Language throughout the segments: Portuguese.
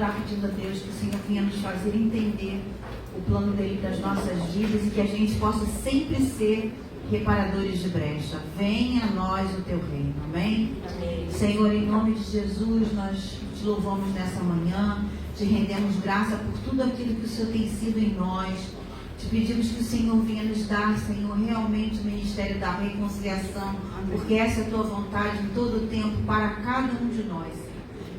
orar pedindo a Deus que o Senhor venha nos fazer entender o plano dele das nossas vidas e que a gente possa sempre ser reparadores de brecha. Venha a nós o teu reino, amém? Amém. Senhor, em nome de Jesus, nós te louvamos nessa manhã, te rendemos graça por tudo aquilo que o Senhor tem sido em nós. Te pedimos que o Senhor venha nos dar, Senhor, realmente o ministério da reconciliação, porque essa é a tua vontade em todo o tempo para cada um de nós.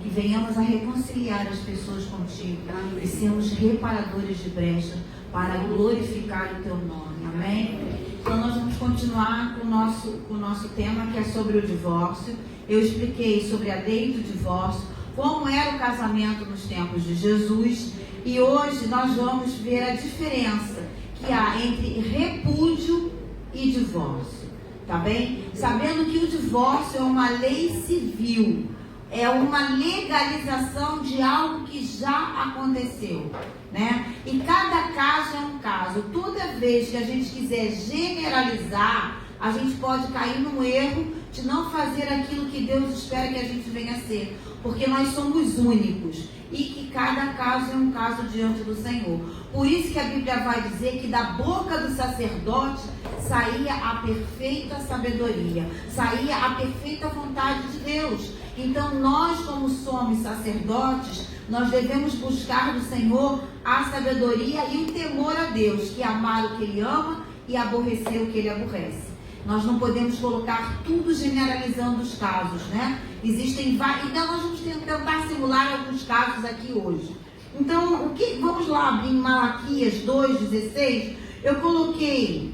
Que venhamos a reconciliar as pessoas contigo e sermos reparadores de brecha para glorificar o teu nome, amém? Então nós vamos continuar com o nosso tema, que é sobre o divórcio. Eu expliquei sobre a lei do divórcio, como era o casamento nos tempos de Jesus, e hoje nós vamos ver a diferença que há entre repúdio e divórcio, tá bem? Sabendo que o divórcio é uma lei civil, é uma legalização de algo que já aconteceu, né? E cada caso é um caso. Toda vez que a gente quiser generalizar, a gente pode cair num erro de não fazer aquilo que Deus espera que a gente venha a ser, porque nós somos únicos e que cada caso é um caso diante do Senhor. Por isso que a Bíblia vai dizer que da boca do sacerdote saía a perfeita sabedoria, saía a perfeita vontade de Deus. Então nós, como somos sacerdotes, nós devemos buscar do Senhor a sabedoria e o temor a Deus, que é amar o que Ele ama e aborrecer o que Ele aborrece. Nós não podemos colocar tudo generalizando os casos, né? Existem vários, então nós vamos tentar simular alguns casos aqui hoje. Então, vamos lá abrir em Malaquias 2,16. Eu coloquei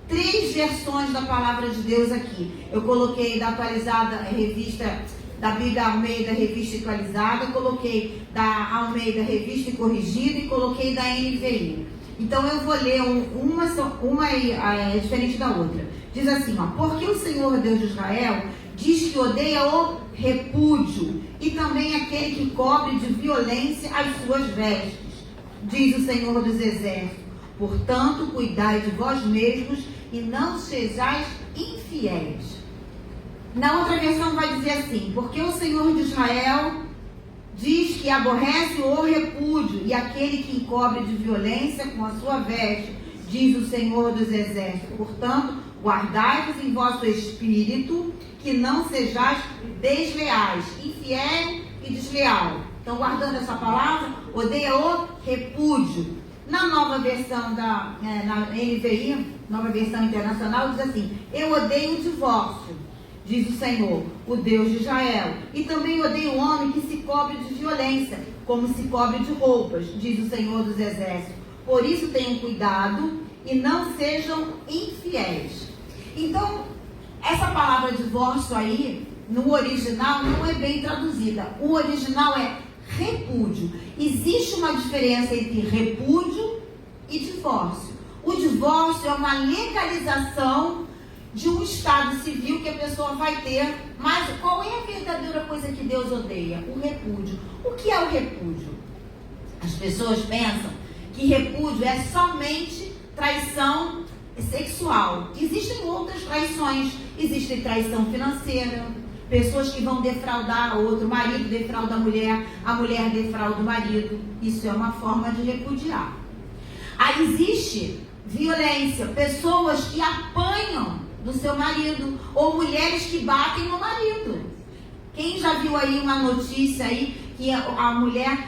3 versões da palavra de Deus aqui. Eu coloquei da atualizada revista, da Bíblia Almeida Revista Atualizada, coloquei da Almeida Revista e Corrigida e coloquei da NVI. Então eu vou ler uma é diferente da outra. Diz assim, ó: porque o Senhor Deus de Israel diz que odeia o repúdio e também aquele que cobre de violência as suas vestes, diz o Senhor dos Exércitos. Portanto, cuidai de vós mesmos e não sejais infiéis. Na outra versão vai dizer assim: porque o Senhor de Israel diz que aborrece o repúdio e aquele que encobre de violência com a sua veste, diz o Senhor dos Exércitos. Portanto, guardai-vos em vosso espírito, que não sejais desleais, infiel e desleal. Então, guardando essa palavra, odeia o repúdio. Na nova versão na NVI, nova versão internacional, diz assim: eu odeio o divórcio, diz o Senhor, o Deus de Israel. E também odeio o homem que se cobre de violência, como se cobre de roupas, diz o Senhor dos Exércitos. Por isso tenham cuidado e não sejam infiéis. Então, essa palavra divórcio aí, no original, não é bem traduzida. O original é repúdio. Existe uma diferença entre repúdio e divórcio. O divórcio é uma legalização de um estado civil que a pessoa vai ter. Mas qual é a verdadeira coisa que Deus odeia? O repúdio. O que é o repúdio? As pessoas pensam que repúdio é somente traição sexual. Existem outras traições. Existe traição financeira, pessoas que vão defraudar outro, o marido defrauda a mulher defrauda o marido. Isso é uma forma de repudiar. Aí existe violência, pessoas que apanham do seu marido, ou mulheres que batem no marido. Quem já viu aí uma notícia aí que a mulher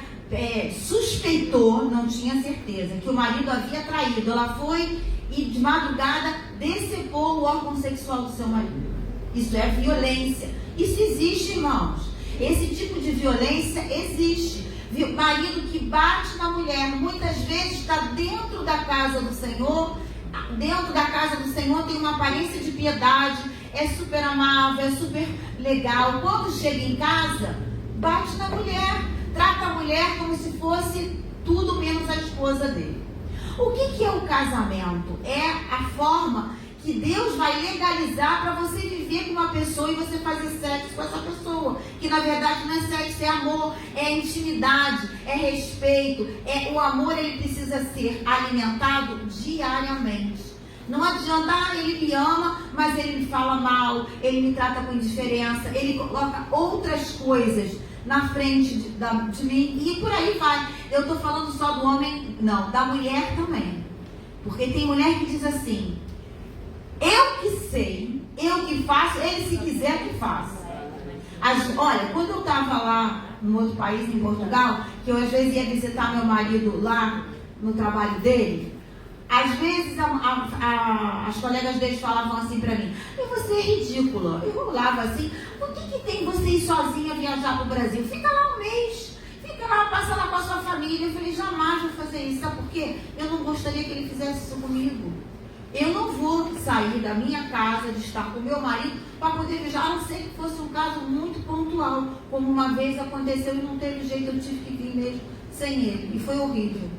suspeitou, não tinha certeza, que o marido havia traído. Ela foi e de madrugada decepou o órgão sexual do seu marido. Isso é violência. Isso existe, irmãos. Esse tipo de violência existe. Marido que bate na mulher, muitas vezes está dentro da casa do Senhor. Dentro da casa do Senhor tem uma aparência de piedade, é super amável, é super legal. Quando chega em casa, bate na mulher, trata a mulher como se fosse tudo menos a esposa dele. O que é o casamento? É a forma que Deus vai legalizar para você viver com uma pessoa e você fazer sexo com essa pessoa. Que na verdade não é sexo, é amor, é intimidade, é respeito. O amor, ele precisa ser alimentado diariamente. Não adianta, ele me ama, mas ele me fala mal, ele me trata com indiferença, ele coloca outras coisas na frente de mim, e por aí vai. Eu estou falando só do homem, não, da mulher também. Porque tem mulher que diz assim: eu que sei, eu que faço, ele se quiser que faça. Olha, quando eu estava lá no outro país, em Portugal, que eu às vezes ia visitar meu marido lá no trabalho dele, às vezes as colegas deles falavam assim pra mim: e você é ridícula. Eu olhava assim: o que tem você ir sozinha viajar pro Brasil? Fica lá um mês, fica lá, passa lá com a sua família. Eu falei: jamais vou fazer isso. Sabe por quê? Eu não gostaria que ele fizesse isso comigo. Eu não vou sair da minha casa, de estar com meu marido, para poder viajar, a não ser que fosse um caso muito pontual, como uma vez aconteceu e não teve jeito, eu tive que vir mesmo sem ele, e foi horrível.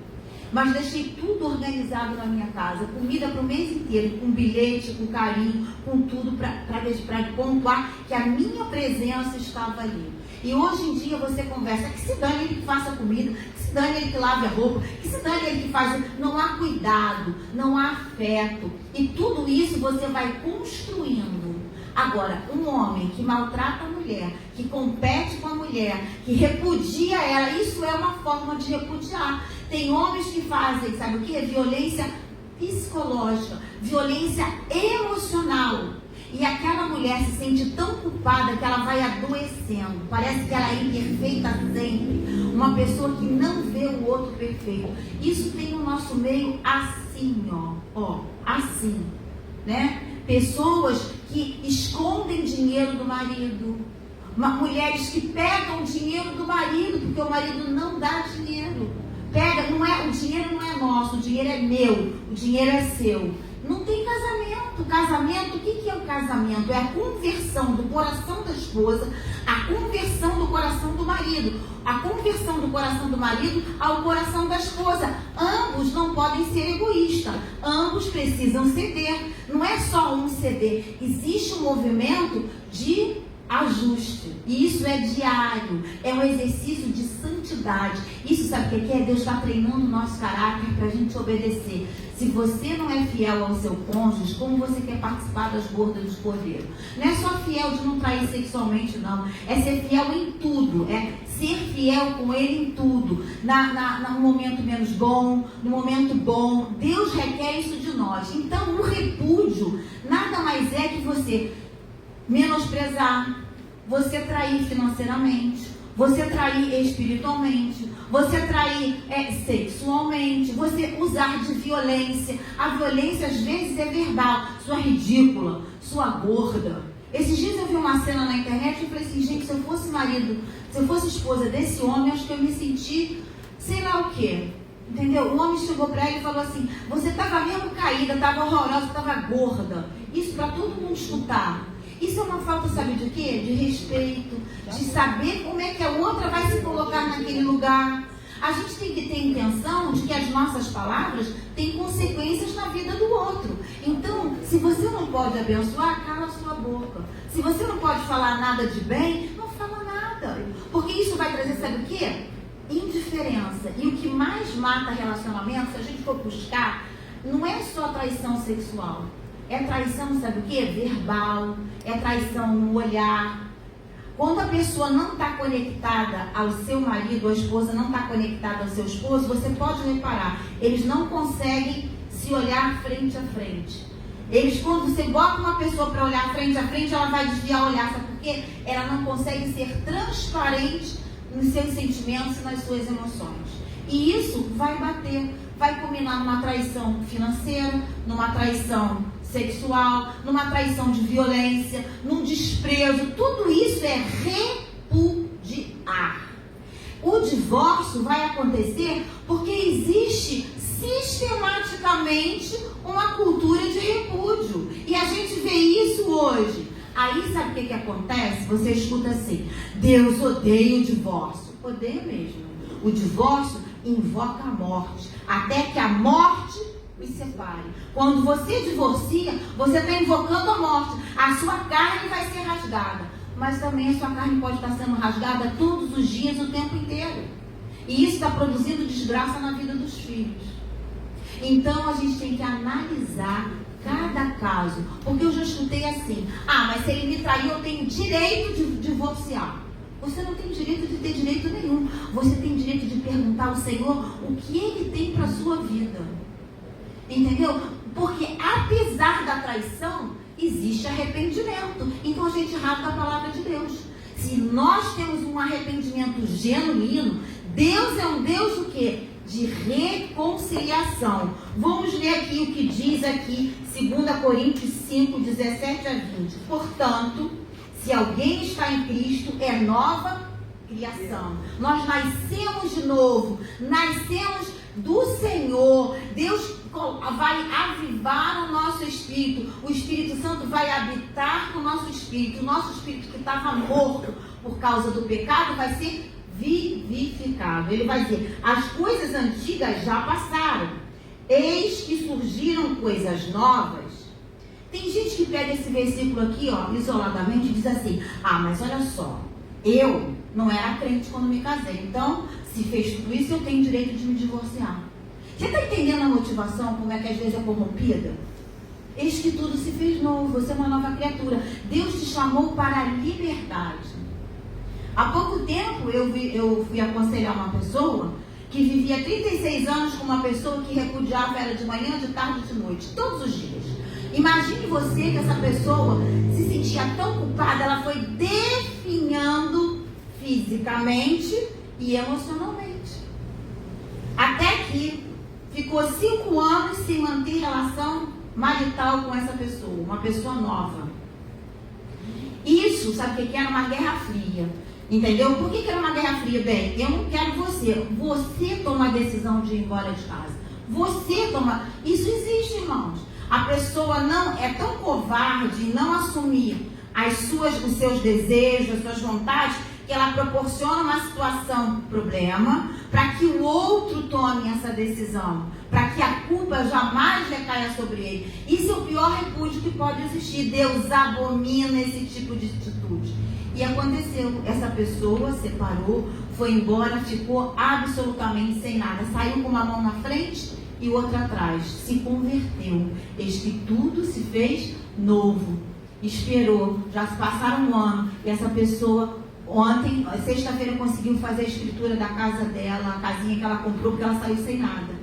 Mas deixei tudo organizado na minha casa, comida para o mês inteiro, com bilhete, com carinho, com tudo, para pontuar que a minha presença estava ali. E hoje em dia você conversa, que se dane ele que faça comida, que se dane ele que lave a roupa, que se dane ele que faz... Não há cuidado, não há afeto. E tudo isso você vai construindo. Agora, um homem que maltrata a mulher, que compete com a mulher, que repudia ela, isso é uma forma de repudiar. Tem homens que fazem, sabe o que? Violência psicológica, violência emocional. E aquela mulher se sente tão culpada que ela vai adoecendo. Parece que ela é imperfeita sempre. Uma pessoa que não vê o outro perfeito. Isso tem no nosso meio assim, ó, assim, né? Pessoas que escondem dinheiro do marido. Mulheres que pegam o dinheiro do marido, porque o marido não dá dinheiro. Pega, o dinheiro não é nosso, o dinheiro é meu, o dinheiro é seu. Não tem casamento. Casamento, o que é o casamento? É a conversão do coração da esposa, a conversão do coração do marido, a conversão do coração do marido ao coração da esposa. Ambos não podem ser egoístas, ambos precisam ceder. Não é só um ceder, existe um movimento de ajuste. E isso é diário, é um exercício de santidade. Isso sabe o que é? Deus está treinando o nosso caráter para a gente obedecer. Se você não é fiel ao seu cônjuge, como você quer participar das bordas do cordeiro? Não é só fiel de não trair sexualmente, não. É ser fiel em tudo. É ser fiel com ele em tudo. No momento menos bom, no momento bom. Deus requer isso de nós. Então, o repúdio nada mais é que você menosprezar, você trair financeiramente, você trair espiritualmente, você trair sexualmente, você usar de violência. A violência às vezes é verbal. Sua ridícula, sua gorda. Esses dias eu vi uma cena na internet e eu falei assim: gente, se eu fosse marido, se eu fosse esposa desse homem, acho que eu me senti sei lá o quê. Entendeu? O homem chegou para ela e falou assim: você estava mesmo caída, estava horrorosa, estava gorda. Isso para todo mundo escutar. Isso é uma falta, sabe de quê? De respeito, de saber como é que a outra vai se colocar naquele lugar. A gente tem que ter intenção de que as nossas palavras têm consequências na vida do outro. Então, se você não pode abençoar, cala a sua boca. Se você não pode falar nada de bem, não fala nada. Porque isso vai trazer, sabe o quê? Indiferença. E o que mais mata relacionamento, se a gente for buscar, não é só traição sexual. É traição, sabe o quê? Verbal, é traição no olhar. Quando a pessoa não está conectada ao seu marido, a esposa não está conectada ao seu esposo, você pode reparar, eles não conseguem se olhar frente a frente. Eles, quando você bota uma pessoa para olhar frente a frente, ela vai desviar o olhar, sabe por quê? Ela não consegue ser transparente nos seus sentimentos e nas suas emoções. E isso vai bater, vai culminar numa traição financeira, numa traição sexual, numa traição de violência, num desprezo. Tudo isso é repudiar. O divórcio vai acontecer porque existe sistematicamente uma cultura de repúdio. E a gente vê isso hoje. Aí sabe o que acontece? Você escuta assim: Deus odeia o divórcio. Odeia mesmo. O divórcio invoca a morte, até que a morte os separe. Quando você divorcia, você está invocando a morte. A sua carne vai ser rasgada, mas também a sua carne pode estar sendo rasgada todos os dias, o tempo inteiro. E isso está produzindo desgraça na vida dos filhos. Então a gente tem que analisar cada caso, porque eu já escutei assim: ah, mas se ele me traiu, eu tenho direito de divorciar. Você não tem direito de ter direito nenhum. Você tem direito de perguntar ao Senhor o que Ele tem para a sua vida. Entendeu? Porque apesar da traição, existe arrependimento. Então a gente rasga a palavra de Deus. Se nós temos um arrependimento genuíno, Deus é um Deus o quê? De reconciliação. Vamos ler aqui o que diz aqui, 2 Coríntios 5, 17 a 20. Portanto, se alguém está em Cristo, é nova criação. Nós nascemos de novo, nascemos do Senhor. Deus vai avivar o nosso espírito. O Espírito Santo vai habitar com o nosso espírito. O nosso espírito que estava morto por causa do pecado vai ser vivificado. Ele vai dizer: as coisas antigas já passaram, eis que surgiram coisas novas. Tem gente que pega esse versículo aqui, ó, isoladamente, e diz assim: ah, mas olha só, eu não era crente quando me casei, então se fez tudo isso, eu tenho direito de me divorciar. Você está entendendo a motivação, como é que às vezes é corrompida? Eis que tudo se fez novo, você é uma nova criatura. Deus te chamou para a liberdade. Há pouco tempo eu fui aconselhar uma pessoa que vivia 36 anos com uma pessoa que repudiava ela de manhã, de tarde e de noite, todos os dias. Imagine você que essa pessoa se sentia tão culpada, ela foi definhando fisicamente e emocionalmente. Até que ficou 5 anos sem manter relação marital com essa pessoa, uma pessoa nova. Isso, sabe o que era? Uma guerra fria. Entendeu? Por que era uma guerra fria? Bem, eu não quero você. Você toma a decisão de ir embora de casa. Você toma. Isso existe, irmãos. A pessoa não é tão covarde em não assumir os seus desejos, as suas vontades, que ela proporciona uma situação, problema, para que o outro tome essa decisão, para que a culpa jamais recaia sobre ele. Isso é o pior repúdio que pode existir. Deus abomina esse tipo de atitude. E aconteceu, essa pessoa separou, foi embora, ficou absolutamente sem nada, saiu com uma mão na frente e outra atrás, se converteu. Eis que tudo se fez novo. Esperou, já se passaram um ano, e essa pessoa ontem, sexta-feira, conseguiu fazer a escritura da casa dela, a casinha que ela comprou, porque ela saiu sem nada.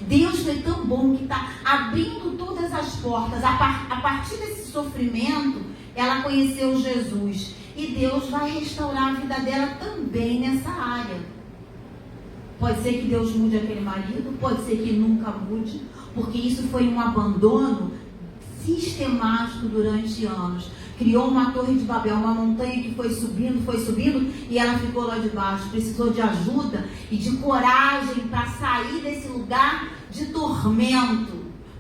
Deus foi tão bom que está abrindo todas as portas. A partir desse sofrimento, ela conheceu Jesus. E Deus vai restaurar a vida dela também nessa área. Pode ser que Deus mude aquele marido, pode ser que nunca mude, porque isso foi um abandono sistemático durante anos. Criou uma torre de Babel, uma montanha que foi subindo, e ela ficou lá debaixo. Precisou de ajuda e de coragem para sair desse lugar de tormento,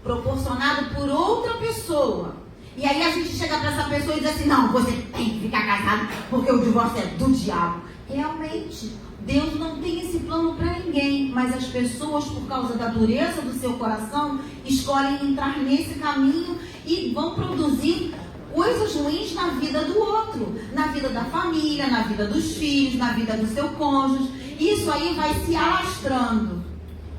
proporcionado por outra pessoa. E aí a gente chega para essa pessoa e diz assim: não, você tem que ficar casado porque o divórcio é do diabo. Realmente, Deus não tem esse plano para ninguém, mas as pessoas, por causa da dureza do seu coração, escolhem entrar nesse caminho e vão produzir coisas ruins na vida do outro, na vida da família, na vida dos filhos, na vida do seu cônjuge. Isso aí vai se alastrando.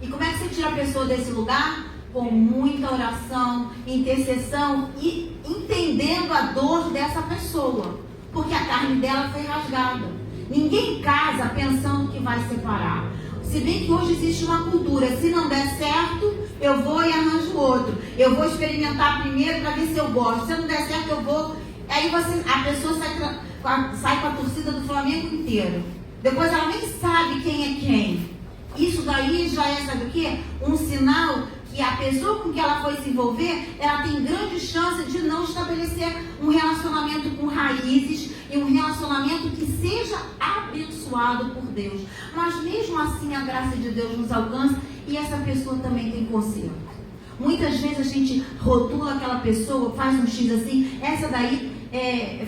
E como é que você tira a pessoa desse lugar? Com muita oração, intercessão e entendendo a dor dessa pessoa, porque a carne dela foi rasgada. Ninguém casa pensando que vai separar. Se bem que hoje existe uma cultura: se não der certo, eu vou e arranjo outro. Eu vou experimentar primeiro para ver se eu gosto. Se não der certo, eu vou. Aí a pessoa sai com a torcida do Flamengo inteiro. Depois ela nem sabe quem é quem. Isso daí já é, sabe o quê? Um sinal que a pessoa com que ela foi se envolver, ela tem grande chance de não estabelecer um relacionamento com raízes e um relacionamento que seja abençoado por Deus. Mas mesmo assim a graça de Deus nos alcança e essa pessoa também tem conserto. Muitas vezes a gente rotula aquela pessoa, faz um X assim, essa daí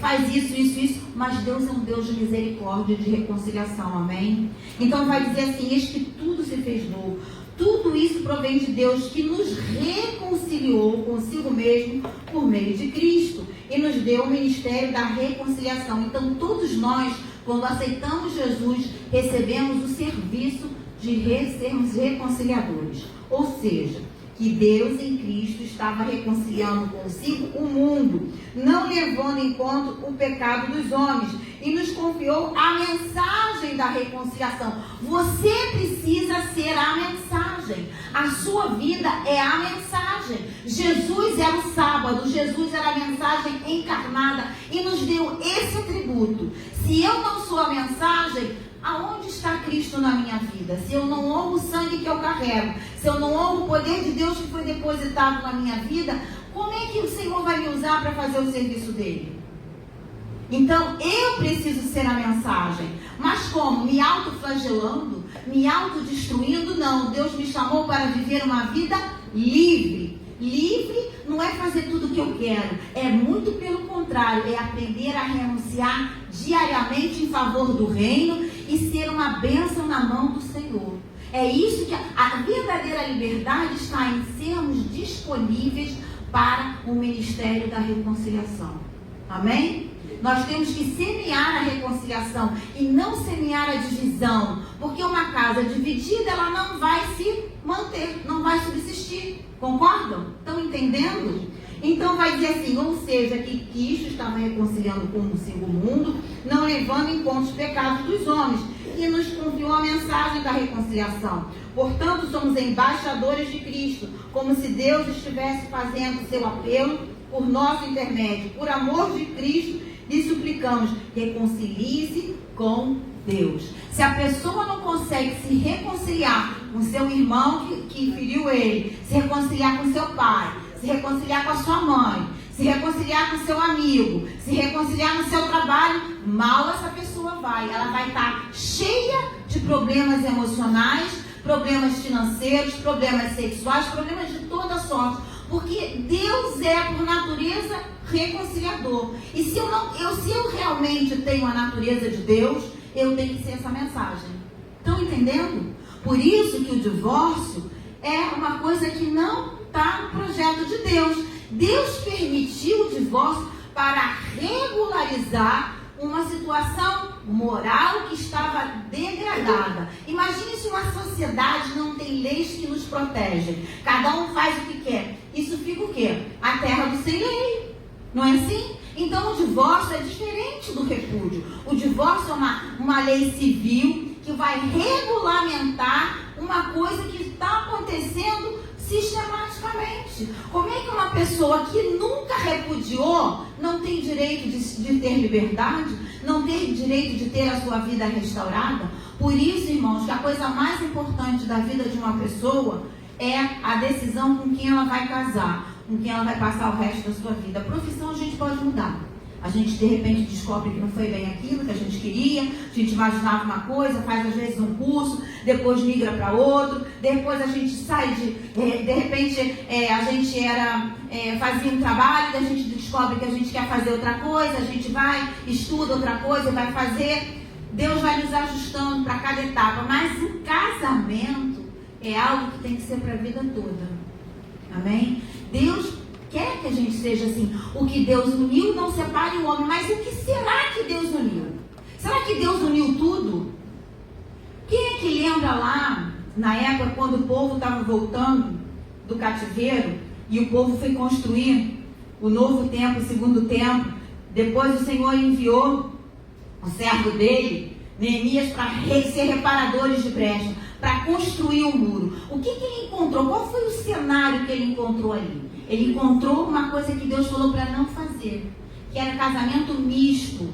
faz isso, mas Deus é um Deus de misericórdia e de reconciliação, amém? Então vai dizer assim: eis que tudo se fez novo. Tudo isso provém de Deus, que nos reconciliou consigo mesmo por meio de Cristo e nos deu o ministério da reconciliação. Então todos nós, quando aceitamos Jesus, recebemos o serviço de sermos reconciliadores. Ou seja, que Deus em Cristo estava reconciliando consigo o mundo, não levando em conta o pecado dos homens, e nos confiou a mensagem da reconciliação. Você precisa ser a mensagem. A sua vida é a mensagem. Jesus era o sábado, Jesus era a mensagem encarnada e nos deu esse atributo. Se eu não sou a mensagem, aonde está Cristo na minha vida? Se eu não honro o sangue que eu carrego, se eu não honro o poder de Deus que foi depositado na minha vida, como é que o Senhor vai me usar para fazer o serviço dele? Então, eu preciso ser a mensagem. Mas como? Me autoflagelando? Me autodestruindo? Não. Deus me chamou para viver uma vida livre. Livre não é fazer tudo o que eu quero. É muito pelo contrário. É aprender a renunciar diariamente em favor do reino e ser uma bênção na mão do Senhor. É isso que a verdadeira liberdade está em sermos disponíveis para o ministério da reconciliação. Amém? Nós temos que semear a reconciliação e não semear a divisão, porque uma casa dividida, ela não vai se manter, não vai subsistir. Concordam? Estão entendendo? Então vai dizer assim, ou seja, que Cristo estava reconciliando consigo o mundo, não levando em conta os pecados dos homens, e nos confiou a mensagem da reconciliação. Portanto, somos embaixadores de Cristo, como se Deus estivesse fazendo seu apelo por nosso intermédio. Por amor de Cristo, lhe suplicamos, reconcilie-se com Deus. Se a pessoa não consegue se reconciliar com seu irmão que feriu ele, se reconciliar com seu pai, se reconciliar com a sua mãe, se reconciliar com seu amigo, se reconciliar no seu trabalho, mal essa pessoa vai. Ela vai estar cheia de problemas emocionais, problemas financeiros, problemas sexuais, problemas de toda sorte. Porque Deus é, por natureza, reconciliador. E se eu realmente tenho a natureza de Deus, eu tenho que ser essa mensagem. Estão entendendo? Por isso que o divórcio é uma coisa que não está no projeto de Deus. Deus permitiu o divórcio para regularizar uma situação moral que estava degradada. Imagine se uma sociedade não tem leis que nos protegem. Cada um faz o que quer. Isso fica o quê? A terra do sem lei. Não é assim? Então o divórcio é diferente do repúdio. O divórcio é uma lei civil que vai regulamentar uma coisa que está acontecendo sistematicamente. Como é que uma pessoa que nunca repudiou não tem direito de ter liberdade? Não tem direito de ter a sua vida restaurada? Por isso, irmãos, que a coisa mais importante da vida de uma pessoa é a decisão com quem ela vai casar, com quem ela vai passar o resto da sua vida. A profissão a gente pode mudar. A gente de repente descobre que não foi bem aquilo que a gente queria, a gente imaginava uma coisa, faz às vezes um curso, depois migra para outro, depois a gente sai de repente a gente fazia um trabalho, a gente descobre que a gente quer fazer outra coisa, a gente vai, estuda outra coisa, vai fazer, Deus vai nos ajustando para cada etapa, mas o casamento é algo que tem que ser para a vida toda. Amém? Deus quer que a gente seja assim. O que Deus uniu não separe o homem. Mas o que será que Deus uniu? Será que Deus uniu tudo? Quem é que lembra lá, na época, quando o povo estava voltando do cativeiro e o povo foi construir o novo templo, o segundo templo? Depois o Senhor enviou o servo dele, Neemias, para ser reparadores de brecha, para construir o muro. O que ele encontrou? Qual foi o cenário que ele encontrou ali? Ele encontrou uma coisa que Deus falou para não fazer, que era casamento misto.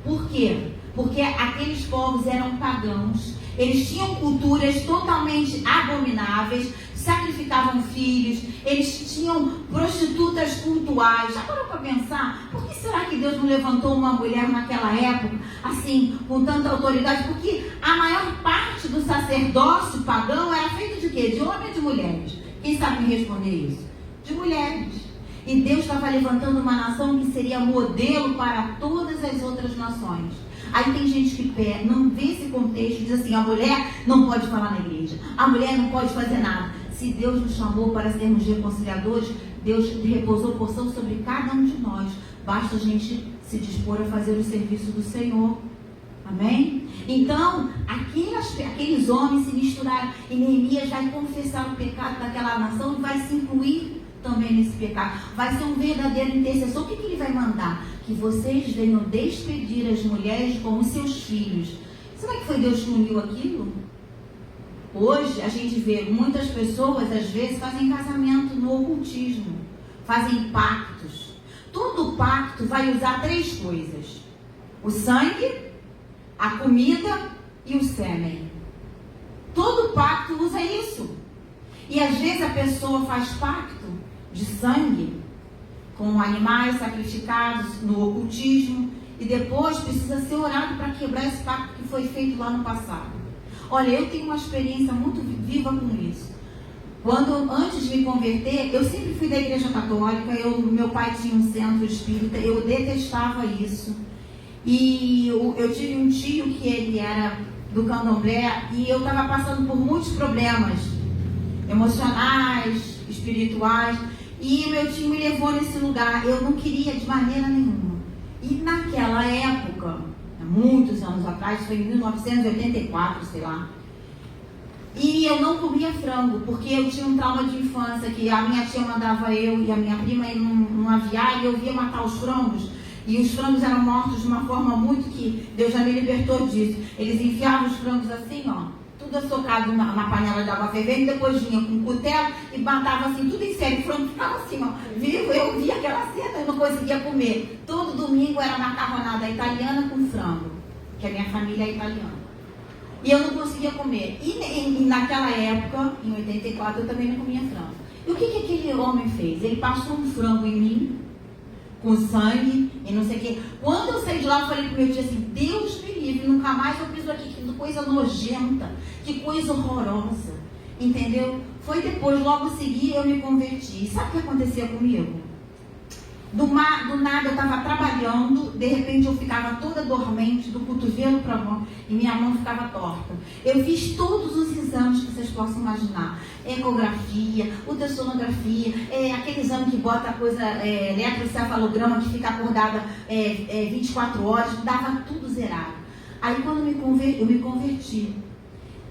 Por quê? Porque aqueles povos eram pagãos, eles tinham culturas totalmente abomináveis, sacrificavam filhos, eles tinham prostitutas cultuais. Já parou para pensar? Por que será que Deus não levantou uma mulher naquela época, assim, com tanta autoridade? Porque a maior parte do sacerdócio pagão era feito de quê? De homens e de mulheres. Quem sabe me responder isso? De mulheres. E Deus estava levantando uma nação que seria modelo para todas as outras nações. Aí tem gente que não vê esse contexto e diz assim, a mulher não pode falar na igreja, a mulher não pode fazer nada. Se Deus nos chamou para sermos reconciliadores, Deus repousou porção sobre cada um de nós. Basta a gente se dispor a fazer o serviço do Senhor. Amém? Então, aqueles homens se misturaram e Neemias vai confessar o pecado daquela nação e vai se incluir também nesse pecado. Vai ser um verdadeiro intercessor. O que ele vai mandar? Que vocês venham despedir as mulheres com os seus filhos. Será que foi Deus que uniu aquilo? Hoje a gente vê muitas pessoas, às vezes, fazem casamento no ocultismo, fazem pactos. Todo pacto vai usar 3 coisas: o sangue, a comida e o sêmen. Todo pacto usa isso. E às vezes a pessoa faz pacto de sangue com animais sacrificados no ocultismo e depois precisa ser orado para quebrar esse pacto que foi feito lá no passado. Olha, eu tenho uma experiência muito viva com isso. Antes de me converter, eu sempre fui da igreja católica, meu pai tinha um centro espírita, eu detestava isso. E eu tive um tio que ele era do candomblé e eu estava passando por muitos problemas emocionais, espirituais, e meu tio me levou nesse lugar. Eu não queria de maneira nenhuma. E naquela época, há muitos anos atrás, foi em 1984, sei lá, e eu não comia frango, porque eu tinha um trauma de infância, que a minha tia mandava eu e a minha prima ir num aviário e eu via matar os frangos. E os frangos eram mortos de uma forma muito que Deus já me libertou disso. Eles enfiavam os frangos assim, ó, tudo açocado na panela de água fervendo, depois vinha com um cutelo e matava assim, tudo em sério. O frango ficava assim, ó, vivo. Eu via aquela cena, eu não conseguia comer. Todo domingo era macarronada italiana com frango, que a minha família é italiana. E eu não conseguia comer. E naquela época, em 84, eu também não comia frango. E o que aquele homem fez? Ele passou um frango em mim, com sangue e não sei o quê. Quando eu saí de lá, eu falei pro meu tio assim: Deus me livre, nunca mais eu piso aqui. Que coisa nojenta, que coisa horrorosa. Entendeu? Foi depois, logo em seguida, eu me converti. E sabe o que acontecia comigo? Do nada eu estava trabalhando, de repente eu ficava toda dormente, do cotovelo para a mão, e minha mão ficava torta. Eu fiz todos os exames que vocês possam imaginar: ecografia, ultrassonografia, aquele exame que bota a coisa, eletrocefalograma, que fica acordada 24 horas, dava tudo zerado. Aí quando eu me converti,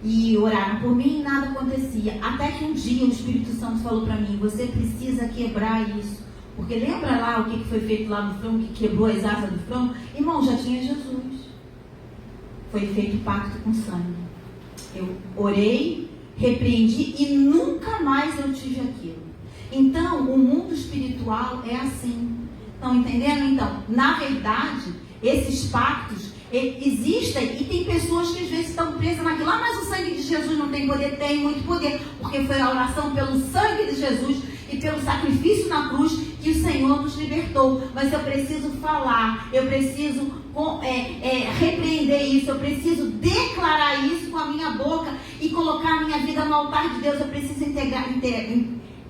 e oraram por mim, nada acontecia. Até que um dia o Espírito Santo falou para mim: você precisa quebrar isso. Porque lembra lá o que foi feito lá no frango, que quebrou as asas do frango? Irmão, já tinha Jesus. Foi feito pacto com sangue. Eu orei, repreendi e nunca mais eu tive aquilo. Então, o mundo espiritual é assim. Estão entendendo? Então, na verdade, esses pactos existem e tem pessoas que às vezes estão presas naquilo. Ah, mas o sangue de Jesus não tem poder? Tem muito poder. Porque foi a oração pelo sangue de Jesus e pelo sacrifício na cruz que o Senhor nos libertou. Mas eu preciso falar, eu preciso repreender isso, eu preciso declarar isso com a minha boca e colocar a minha vida no altar de Deus. Eu preciso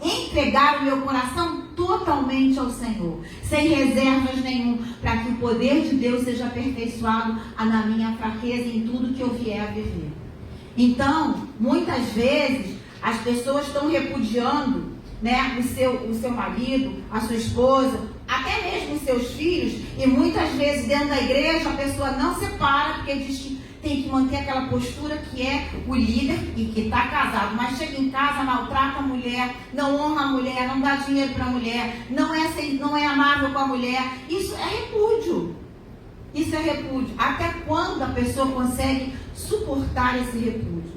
entregar o meu coração totalmente ao Senhor, sem reservas nenhum, para que o poder de Deus seja aperfeiçoado na minha fraqueza e em tudo que eu vier a viver. Então, muitas vezes, as pessoas estão repudiando, né, o seu marido, a sua esposa, até mesmo os seus filhos, e muitas vezes dentro da igreja a pessoa não separa, porque diz que tem que manter aquela postura que é o líder e que está casado, mas chega em casa, maltrata a mulher, não honra a mulher, não dá dinheiro para a mulher, não é amável com a mulher. Isso é repúdio. Isso é repúdio. Até quando a pessoa consegue suportar esse repúdio?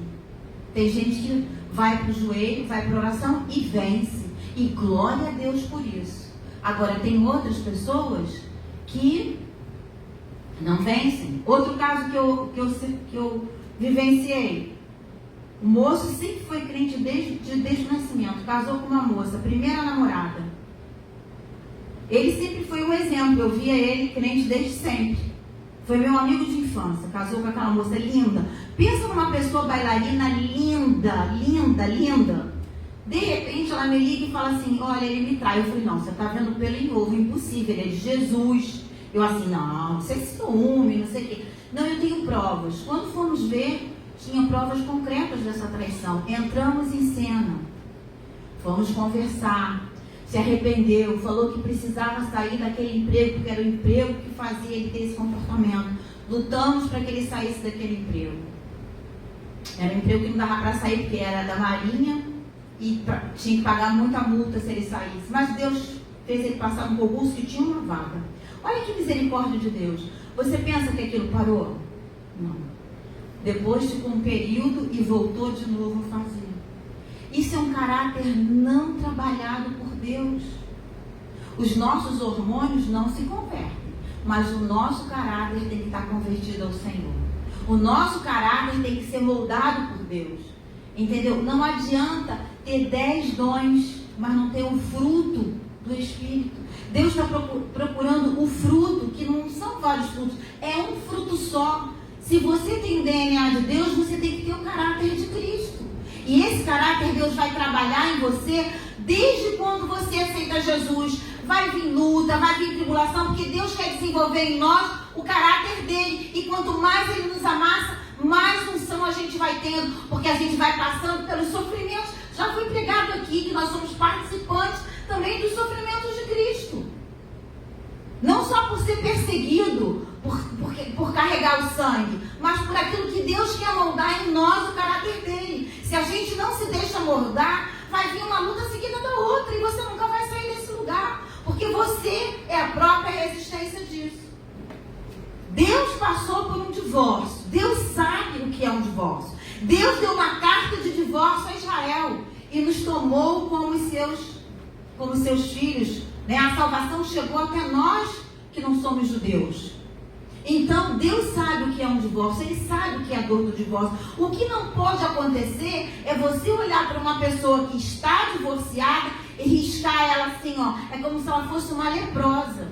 Tem gente que vai para o joelho, vai para a oração e vence. E glória a Deus por isso. Agora, tem outras pessoas que não vencem. Outro caso que eu vivenciei. O moço sempre foi crente desde o nascimento. Casou com uma moça, primeira namorada. Ele sempre foi um exemplo. Eu via ele crente desde sempre. Foi meu amigo de infância. Casou com aquela moça linda. Pensa numa pessoa bailarina linda, linda, linda. De repente ela me liga e fala assim: olha, ele me trai. Eu falei: não, você está vendo pelo em ovo, impossível, ele é de Jesus. Eu assim: não, você é ciúme, não sei o quê. Não, eu tenho provas. Quando fomos ver, tinha provas concretas dessa traição. Entramos em cena. Fomos conversar. Se arrependeu, falou que precisava sair daquele emprego, porque era o emprego que fazia ele ter esse comportamento. lutamos para que ele saísse daquele emprego. Era um emprego que não dava para sair porque era da Marinha e tinha que pagar muita multa se ele saísse. Mas Deus fez ele passar um concurso que tinha uma vaga. Olha que misericórdia de Deus. Você pensa que aquilo parou? Não. Depois ficou um período e voltou de novo a fazer. Isso é um caráter não trabalhado por Deus. Os nossos hormônios não se convertem, mas o nosso caráter tem que estar convertido ao Senhor. O nosso caráter tem que ser moldado por Deus. Entendeu? Não adianta ter 10 dons, mas não ter o fruto do Espírito. Deus está procurando o fruto, que não são vários frutos, é um fruto só. Se você tem o DNA de Deus, você tem que ter o caráter de Cristo. E esse caráter Deus vai trabalhar em você desde quando você aceita Jesus. Vai vir luta, vai vir tribulação, porque Deus quer desenvolver em nós o caráter dele. E quanto mais ele nos amassa, mais unção a gente vai tendo, porque a gente vai passando pelos sofrimentos. Já foi pregado aqui que nós somos participantes também dos sofrimentos de Cristo. Não só por ser perseguido, por carregar o sangue, mas por aquilo que Deus quer moldar em nós, o caráter dele. Se a gente não se deixa moldar, vai vir uma luta seguida da outra e você nunca vai sair desse lugar, porque você é a própria resistência disso. Deus passou por um divórcio. Deus sabe o que é um divórcio. Deus deu uma carta de divórcio a Israel e nos tomou como seus filhos. A salvação chegou até nós que não somos judeus. Então, Deus sabe o que é um divórcio. Ele sabe o que é a dor do divórcio. O que não pode acontecer é você olhar para uma pessoa que está divorciada e riscar ela assim, ó. É como se ela fosse uma leprosa.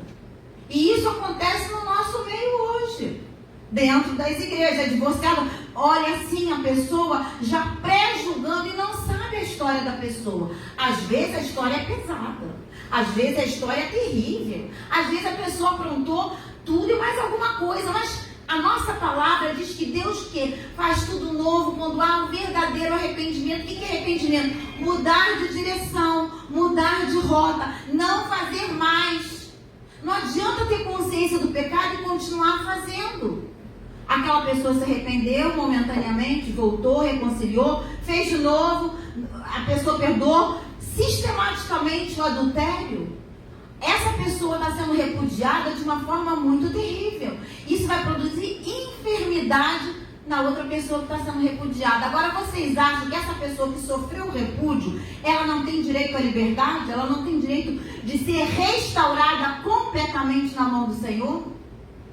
E isso acontece no nosso meio hoje. Dentro das igrejas, é divorciada. Olha assim a pessoa já pré-julgando e não sabe a história da pessoa. Às vezes a história é pesada. Às vezes a história é terrível. Às vezes a pessoa aprontou tudo e mais alguma coisa. Mas a nossa palavra diz que Deus faz tudo novo quando há um verdadeiro arrependimento. O que é arrependimento? Mudar de direção, mudar de rota, não fazer mais. Não adianta ter consciência do pecado e continuar fazendo. Aquela pessoa se arrependeu momentaneamente, voltou, reconciliou, fez de novo, a pessoa perdoou sistematicamente o adultério. Essa pessoa está sendo repudiada de uma forma muito terrível. Isso vai produzir enfermidade na outra pessoa que está sendo repudiada. Agora, vocês acham que essa pessoa que sofreu o repúdio, ela não tem direito à liberdade? Ela não tem direito de ser restaurada completamente na mão do Senhor?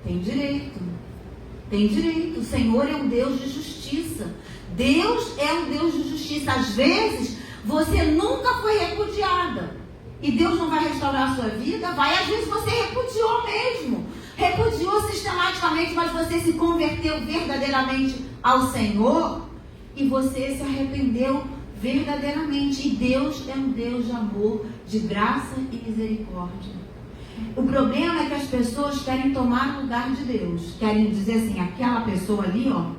Tem direito. Tem direito. O Senhor é um Deus de justiça. Deus é um Deus de justiça. Às vezes, você nunca foi repudiada. E Deus não vai restaurar a sua vida? Vai. Às vezes você repudiou mesmo. Repudiou sistematicamente, mas você se converteu verdadeiramente ao Senhor. E você se arrependeu verdadeiramente. E Deus é um Deus de amor, de graça e misericórdia. O problema é que as pessoas querem tomar o lugar de Deus. Querem dizer assim, aquela pessoa ali, ó,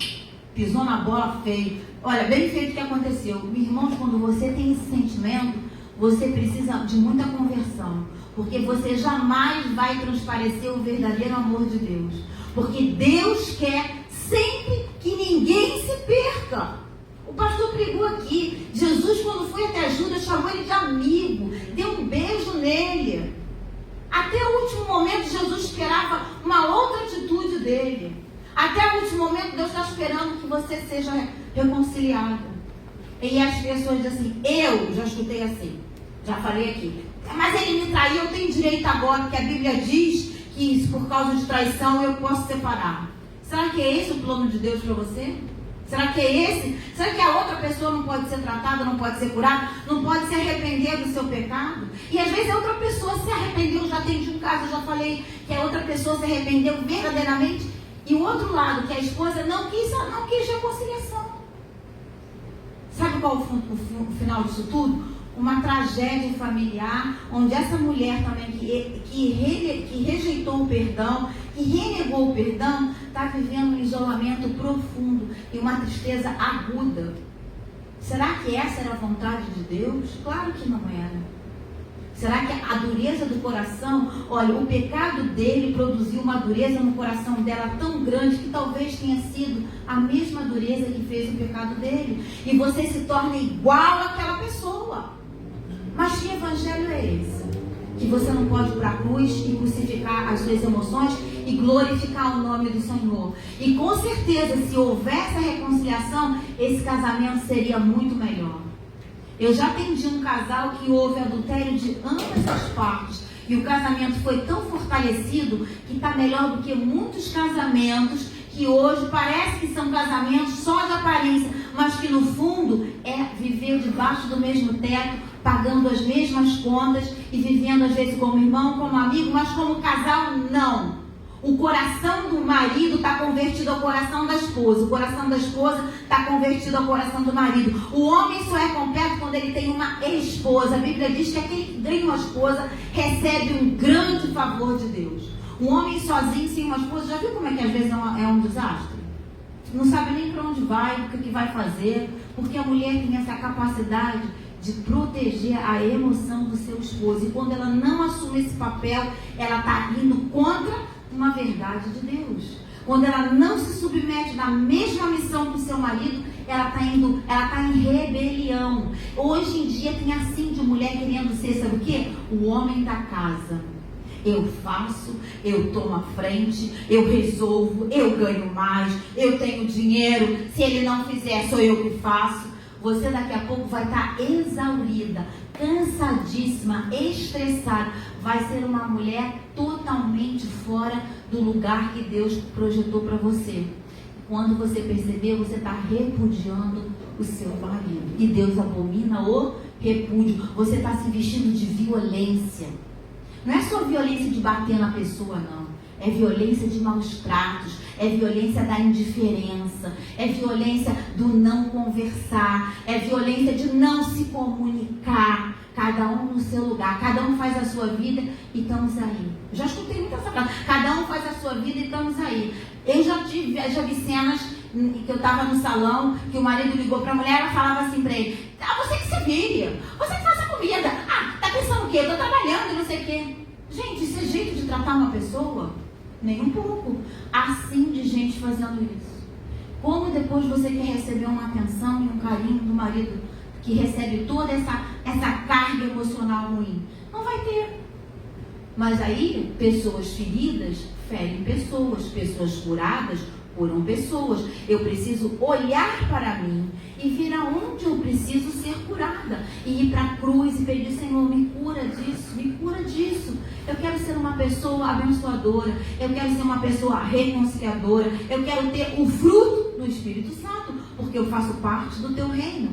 pisou na bola feio. Olha, bem feito o que aconteceu. Irmãos, quando você tem esse sentimento, você precisa de muita conversão. Porque você jamais vai transparecer o verdadeiro amor de Deus. Porque Deus quer sempre que ninguém se perca. O pastor pregou aqui. Jesus, quando foi até Judas, chamou ele de amigo. Deu um beijo nele. Até o último momento, Jesus esperava uma outra atitude dele. Até o último momento, Deus está esperando que você seja reconciliado. E as pessoas dizem assim, eu já escutei assim, já falei aqui, mas ele me traiu, eu tenho direito agora, porque a Bíblia diz que por causa de traição eu posso separar. Será que é esse o plano de Deus para você? Será que é esse? Será que a outra pessoa não pode ser tratada, não pode ser curada, não pode se arrepender do seu pecado? E às vezes a outra pessoa se arrependeu. Eu já atendi um caso, eu já falei que a outra pessoa se arrependeu verdadeiramente e o outro lado, que a esposa não quis reconciliação. Sabe qual o final disso tudo? Uma tragédia familiar, onde essa mulher também que rejeitou o perdão, que renegou o perdão, está vivendo um isolamento profundo e uma tristeza aguda. Será que essa era a vontade de Deus? Claro que não era. Será que a dureza do coração, olha, o pecado dele produziu uma dureza no coração dela tão grande que talvez tenha sido a mesma dureza que fez o pecado dele. E você se torna igual àquela pessoa. Mas que evangelho é esse? Que você não pode ir para a cruz e crucificar as suas emoções e glorificar o nome do Senhor. E com certeza, se houvesse a reconciliação, esse casamento seria muito melhor. Eu já atendi um casal que houve adultério de ambas as partes. E o casamento foi tão fortalecido que está melhor do que muitos casamentos que hoje parece que são casamentos só de aparência, mas que no fundo é viver debaixo do mesmo teto, pagando as mesmas contas e vivendo às vezes como irmão, como amigo, mas como casal não. O coração do marido está convertido ao coração da esposa. O coração da esposa está convertido ao coração do marido. O homem só é completo quando ele tem uma esposa. A Bíblia diz que aquele que ganha uma esposa recebe um grande favor de Deus. Um homem sozinho, sem uma esposa, já viu como é que às vezes é um desastre? Não sabe nem para onde vai, o que vai fazer. Porque a mulher tem essa capacidade de proteger a emoção do seu esposo. E quando ela não assume esse papel, ela está indo contra uma verdade de Deus. Quando ela não se submete na mesma missão que o seu marido, ela está em rebelião. Hoje em dia tem assim de mulher querendo ser, sabe o quê? O homem da casa. Eu faço, eu tomo a frente, eu resolvo, eu ganho mais, eu tenho dinheiro, se ele não fizer, sou eu que faço. Você daqui a pouco vai estar exaurida, cansadíssima, estressada. Vai ser uma mulher totalmente fora do lugar que Deus projetou para você. Quando você perceber, você está repudiando o seu marido. E Deus abomina o repúdio. Você está se vestindo de violência. Não é só violência de bater na pessoa, não. É violência de maus tratos, é violência da indiferença, é violência do não conversar, é violência de não se comunicar, cada um no seu lugar, cada um faz a sua vida e estamos aí. Já escutei muita essa frase, cada um faz a sua vida e estamos aí. Eu já vi cenas que eu estava no salão, que o marido ligou para a mulher, ela falava assim para ele: você que se vire, você que faz a comida, tá pensando o quê? Eu estou trabalhando e não sei o quê. Gente, isso é jeito de tratar uma pessoa? Nem um pouco. Assim de gente fazendo isso. Como depois você quer receber uma atenção e um carinho do marido que recebe toda essa carga emocional ruim? Não vai ter. Mas aí, pessoas feridas ferem pessoas, pessoas curadas curam pessoas. Eu preciso olhar para mim e ver aonde eu preciso ser curada. E ir para a cruz e pedir: Senhor, me cura disso, me cura disso. Eu quero ser uma pessoa abençoadora. Eu quero ser uma pessoa reconciliadora. Eu quero ter o fruto do Espírito Santo, porque eu faço parte do teu reino.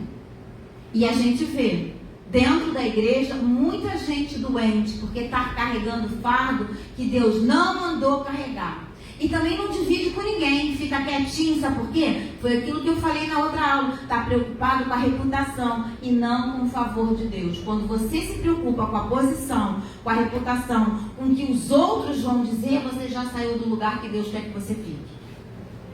E a gente vê dentro da igreja muita gente doente, porque está carregando fardo que Deus não mandou carregar. E também não divide com ninguém, fica quietinho, sabe por quê? Foi aquilo que eu falei na outra aula, está preocupado com a reputação e não com o favor de Deus. Quando você se preocupa com a posição, com a reputação, com o que os outros vão dizer, você já saiu do lugar que Deus quer que você fique.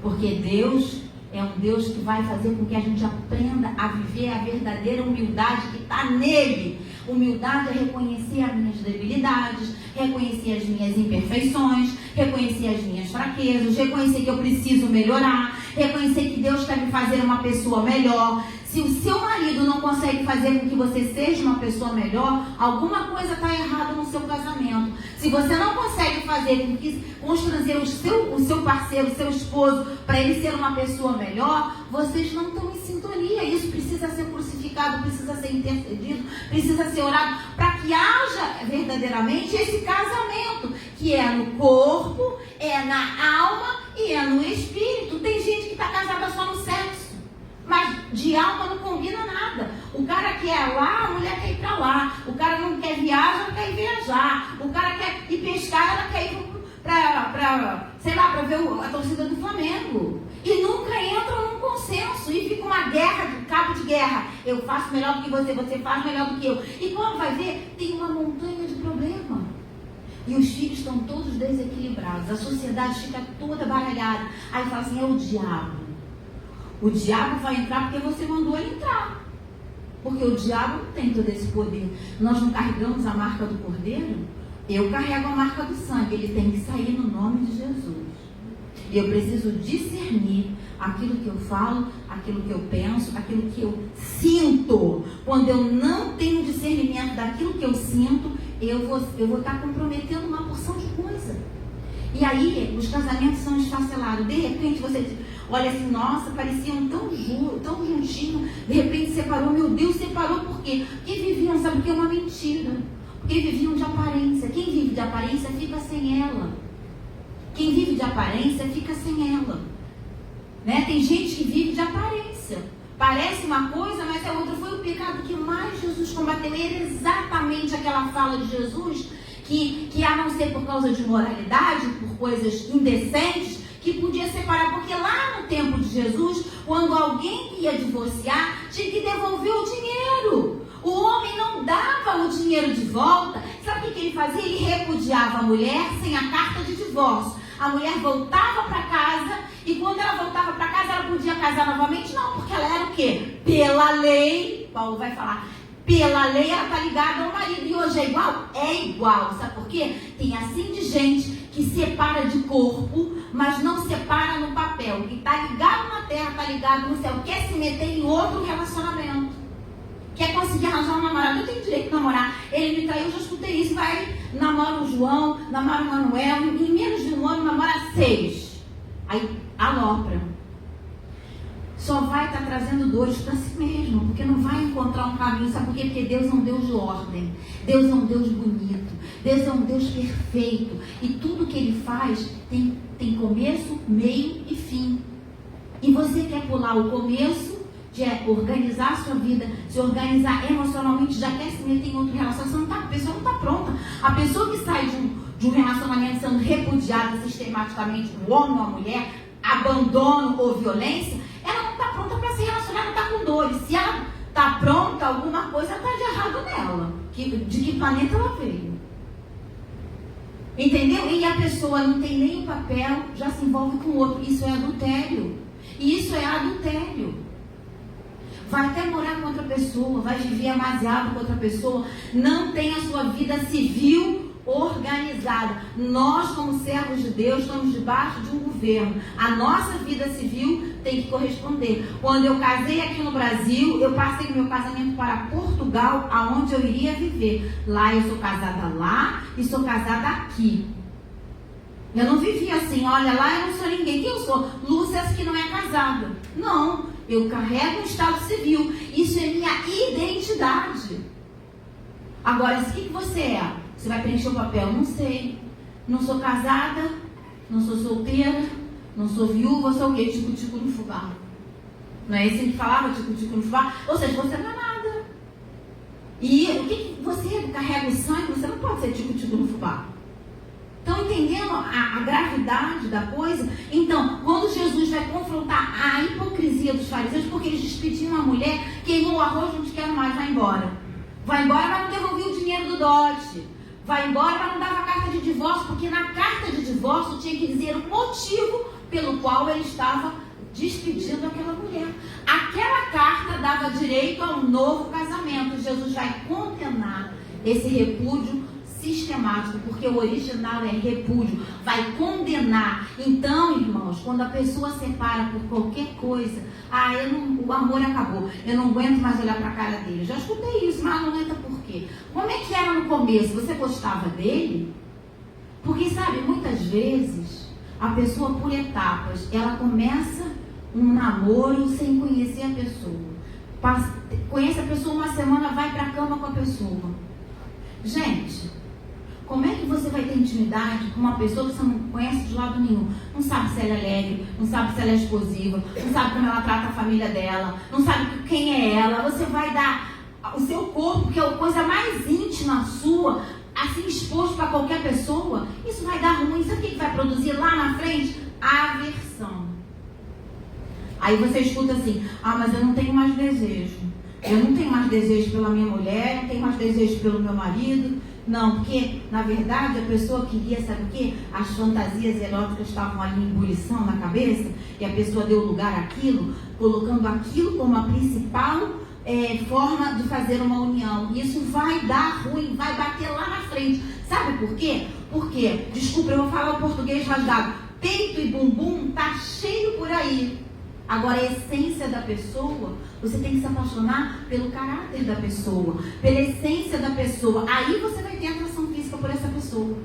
Porque Deus é um Deus que vai fazer com que a gente aprenda a viver a verdadeira humildade que está nele. Humildade é reconhecer as minhas debilidades, reconhecer as minhas imperfeições, reconhecer as minhas fraquezas, reconhecer que eu preciso melhorar, reconhecer que Deus quer me fazer uma pessoa melhor. Se o seu marido não consegue fazer com que você seja uma pessoa melhor, alguma coisa está errada no seu casamento. Se você não consegue fazer com que constranger o seu parceiro, o seu esposo, para ele ser uma pessoa melhor, vocês não estão em sintonia. Isso precisa ser crucificado, precisa ser intercedido, precisa ser orado, para que haja verdadeiramente esse casamento, que é no corpo, é na alma e é no espírito. Tem gente que está casada só no sexo, mas de alma não combina nada. O cara quer lá, a mulher quer ir para lá. O cara não quer viajar, ela quer ir viajar. O cara quer ir pescar, ela quer ir para ver a torcida do Flamengo. E nunca entram num consenso. E fica uma guerra, cabo de guerra. Eu faço melhor do que você, você faz melhor do que eu. E quando vai ver, tem uma montanha de problema. E os filhos estão todos desequilibrados. A sociedade fica toda baralhada. Aí fala assim: é o diabo. O diabo vai entrar porque você mandou ele entrar. Porque o diabo não tem todo esse poder. Nós não carregamos a marca do Cordeiro? Eu carrego a marca do sangue. Ele tem que sair no nome de Jesus. E eu preciso discernir aquilo que eu falo, aquilo que eu penso, aquilo que eu sinto. Quando eu não tenho discernimento daquilo que eu sinto, eu vou estar comprometendo uma porção de coisa. E aí, os casamentos são esfacelados. De repente, você olha assim, nossa, pareciam tão juntinhos. De repente, separou. Meu Deus, separou por quê? Porque viviam, sabe o que é uma mentira? Porque viviam de aparência. Quem vive de aparência fica sem ela. Quem vive de aparência fica sem ela. Né? Tem gente que vive de aparência. Parece uma coisa, mas é outra. Foi o pecado que mais Jesus combateu. Era exatamente aquela fala de Jesus que a não ser por causa de moralidade, por coisas indecentes, que podia separar. Porque lá no tempo de Jesus, quando alguém ia divorciar, tinha que devolver o dinheiro. O homem não dava o dinheiro de volta. Sabe o que ele fazia? Ele repudiava a mulher sem a carta de divórcio. A mulher voltava para casa, e quando ela voltava para casa, ela podia casar novamente? Não, porque ela era o quê? Pela lei, Paulo vai falar, pela lei ela está ligada ao marido. E hoje é igual? É igual. Sabe por quê? Tem assim de gente que separa de corpo, mas não separa no papel. Que está ligado na terra, está ligado no céu. Quer se meter em outro relacionamento. Quer conseguir arranjar um namorado? Eu tenho direito de namorar. Ele me traiu, eu já escutei isso. Vai, namora o João, namora o Manuel. Em menos de um ano, namora 6. Aí, alopra. Só vai estar trazendo dores para si mesmo. Porque não vai encontrar um caminho. Sabe por quê? Porque Deus é um Deus de ordem. Deus é um Deus bonito. Deus é um Deus perfeito. E tudo que Ele faz tem começo, meio e fim. E você quer pular o começo, de organizar a sua vida, se organizar emocionalmente, já quer se meter em outro relacionamento, a pessoa não está pronta. A pessoa que sai de um relacionamento sendo repudiada sistematicamente, o homem ou a mulher, abandono ou violência, ela não está pronta para se relacionar, não está com dores. Se ela está pronta, alguma coisa está de errado nela. De que planeta ela veio? Entendeu? E a pessoa não tem nem o papel, já se envolve com o outro. Isso é adultério. E isso é adultério. Vai até morar com outra pessoa, vai viver amasiado com outra pessoa, não tem a sua vida civil organizada. Nós, como servos de Deus, estamos debaixo de um governo. A nossa vida civil tem que corresponder. Quando eu casei aqui no Brasil, eu passei meu casamento para Portugal, aonde eu iria viver. Lá eu sou casada lá e sou casada aqui. Eu não vivi assim, olha, lá eu não sou ninguém. Quem eu sou? Lúcia, que não é casada. Não. Eu carrego um estado civil. Isso é minha identidade. Agora, o que você é? Você vai preencher o papel? Não sei. Não sou casada, não sou solteira, não sou viúva, sou o quê? Tico-tico no fubá. Não é esse que falava, tico-tico no fubá? Ou seja, você não é nada. E o que você carrega o sangue? Você não pode ser tico-tico no fubá. Estão entendendo a gravidade da coisa? Então, quando Jesus vai confrontar a hipocrisia dos fariseus, porque eles despediam a mulher, queimou o arroz, não te quero mais, vai embora. Vai embora, mas não devolveu o dinheiro do dote. Vai embora, mas não dava carta de divórcio, porque na carta de divórcio tinha que dizer o motivo pelo qual ele estava despedindo aquela mulher. Aquela carta dava direito a um novo casamento. Jesus vai condenar esse repúdio sistemático, porque o original é repúdio, vai condenar. Então, irmãos, quando a pessoa separa por qualquer coisa, o amor acabou, eu não aguento mais olhar para a cara dele. Já escutei isso, mas não aguenta por quê? Como é que era no começo? Você gostava dele? Porque, sabe, muitas vezes a pessoa, por etapas, ela começa um namoro sem conhecer a pessoa. Conhece a pessoa uma semana, vai para a cama com a pessoa. Gente, como é que você vai ter intimidade com uma pessoa que você não conhece de lado nenhum? Não sabe se ela é alegre, não sabe se ela é explosiva, não sabe como ela trata a família dela, não sabe quem é ela. Você vai dar o seu corpo, que é a coisa mais íntima sua, assim exposto para qualquer pessoa. Isso vai dar ruim. Sabe o que vai produzir lá na frente? Aversão. Aí você escuta assim, mas eu não tenho mais desejo. Eu não tenho mais desejo pela minha mulher, não tenho mais desejo pelo meu marido. Não, porque, na verdade, a pessoa queria, sabe o quê? As fantasias eróticas estavam ali em ebulição na cabeça, e a pessoa deu lugar àquilo, colocando aquilo como a principal forma de fazer uma união. E isso vai dar ruim, vai bater lá na frente. Sabe por quê? Porque, desculpa, eu vou falar o português rasgado. Peito e bumbum tá cheio por aí. Agora, a essência da pessoa, você tem que se apaixonar pelo caráter da pessoa, pela essência da pessoa. Aí você vai ter atração física por essa pessoa.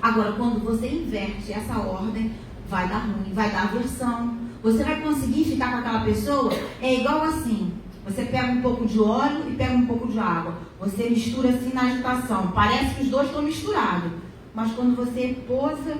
Agora, quando você inverte essa ordem, vai dar ruim, vai dar aversão. Você vai conseguir ficar com aquela pessoa, é igual assim. Você pega um pouco de óleo e pega um pouco de água. Você mistura assim na agitação. Parece que os dois estão misturados. Mas quando você posa,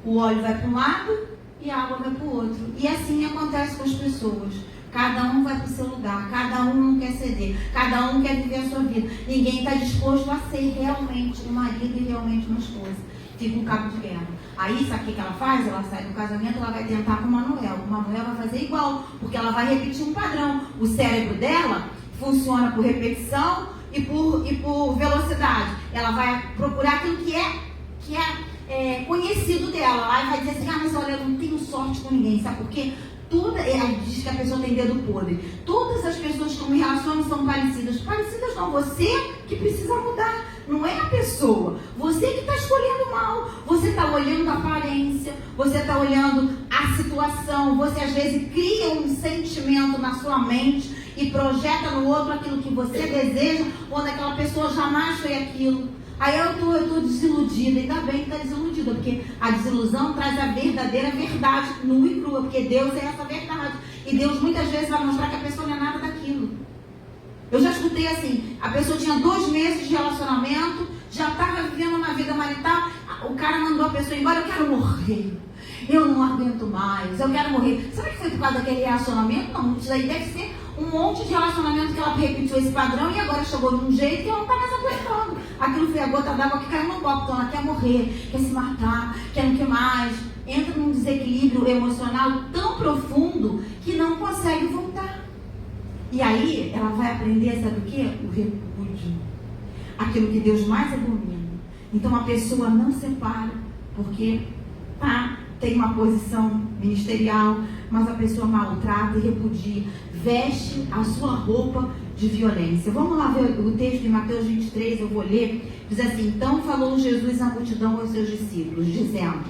o óleo vai para um lado e a água vai para o outro. E assim acontece com as pessoas. Cada um vai para o seu lugar. Cada um não quer ceder. Cada um quer viver a sua vida. Ninguém está disposto a ser realmente um marido e realmente uma esposa. Fica um cabo de guerra. Aí, sabe o que ela faz? Ela sai do casamento, ela vai tentar com o Manuel. O Manuel vai fazer igual, porque ela vai repetir um padrão. O cérebro dela funciona por repetição e por velocidade. Ela vai procurar aquilo que é conhecido dela. Lá vai dizer assim, mas olha, eu não tenho sorte com ninguém. Sabe por quê? Ela diz que a pessoa tem dedo podre. Todas as pessoas que eu me relaciono são parecidas. Parecidas não, você que precisa mudar. Não é a pessoa. Você que está escolhendo mal. Você está olhando a aparência. Você está olhando a situação. Você às vezes cria um sentimento na sua mente e projeta no outro aquilo que você deseja, quando aquela pessoa jamais foi aquilo. Aí eu estou desiludida. Ainda bem que está desiludida, porque a desilusão traz a verdadeira verdade nua e crua, porque Deus é essa verdade. E Deus muitas vezes vai mostrar que a pessoa não é nada daquilo. Eu já escutei assim, a pessoa tinha 2 meses de relacionamento, já estava vivendo uma vida marital, o cara mandou a pessoa embora, eu quero morrer. Eu não aguento mais, eu quero morrer. Sabe que foi por causa daquele relacionamento? Não, isso aí deve ser um monte de relacionamento que ela repetiu esse padrão e agora chegou de um jeito e ela não está mais aguentando. Aquilo foi a gota d'água que caiu no copo, então ela quer morrer, quer se matar, quer não quer mais. Entra num desequilíbrio emocional tão profundo que não consegue voltar. E aí ela vai aprender, sabe o quê? O repúdio. Aquilo que Deus mais abomina. Então a pessoa não separa, porque tem uma posição ministerial, mas a pessoa maltrata e repudia, veste a sua roupa de violência. Vamos lá ver o texto de Mateus 23, eu vou ler. Diz assim, então falou Jesus à multidão aos seus discípulos, dizendo,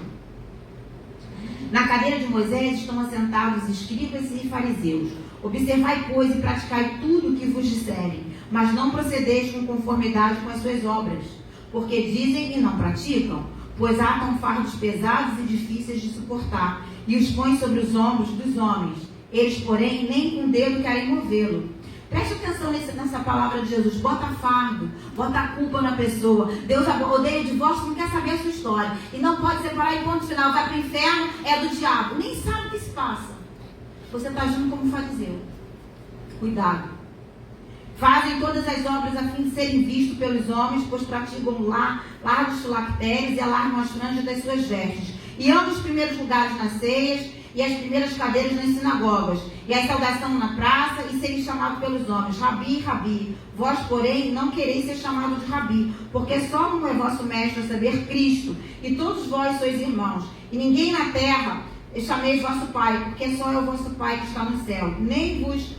na cadeira de Moisés estão assentados escribas e fariseus. Observai, pois, e praticai tudo o que vos disserem, mas não procedeis com conformidade com as suas obras, porque dizem e não praticam, pois atam fardos pesados e difíceis de suportar, e os põem sobre os ombros dos homens. Eles, porém, nem com o dedo querem movê-lo. Preste atenção nessa palavra de Jesus. Bota fardo, bota a culpa na pessoa. Deus odeia o divórcio, não quer saber a sua história. E não pode separar em ponto final. Vai para o inferno, é do diabo. Nem sabe o que se passa. Você está agindo como fariseu. Cuidado. Fazem todas as obras a fim de serem vistos pelos homens, pois praticam largos filactérios e alargam as franjas das suas vestes. E amam os primeiros lugares nas ceias e as primeiras cadeiras nas sinagogas, e a saudação na praça, e serem chamados pelos homens, Rabi, Rabi. Vós, porém, não quereis ser chamados de Rabi, porque só um é vosso mestre, a saber, Cristo, e todos vós sois irmãos. E ninguém na terra chameis vosso Pai, porque só é o vosso Pai que está no céu. Nem vos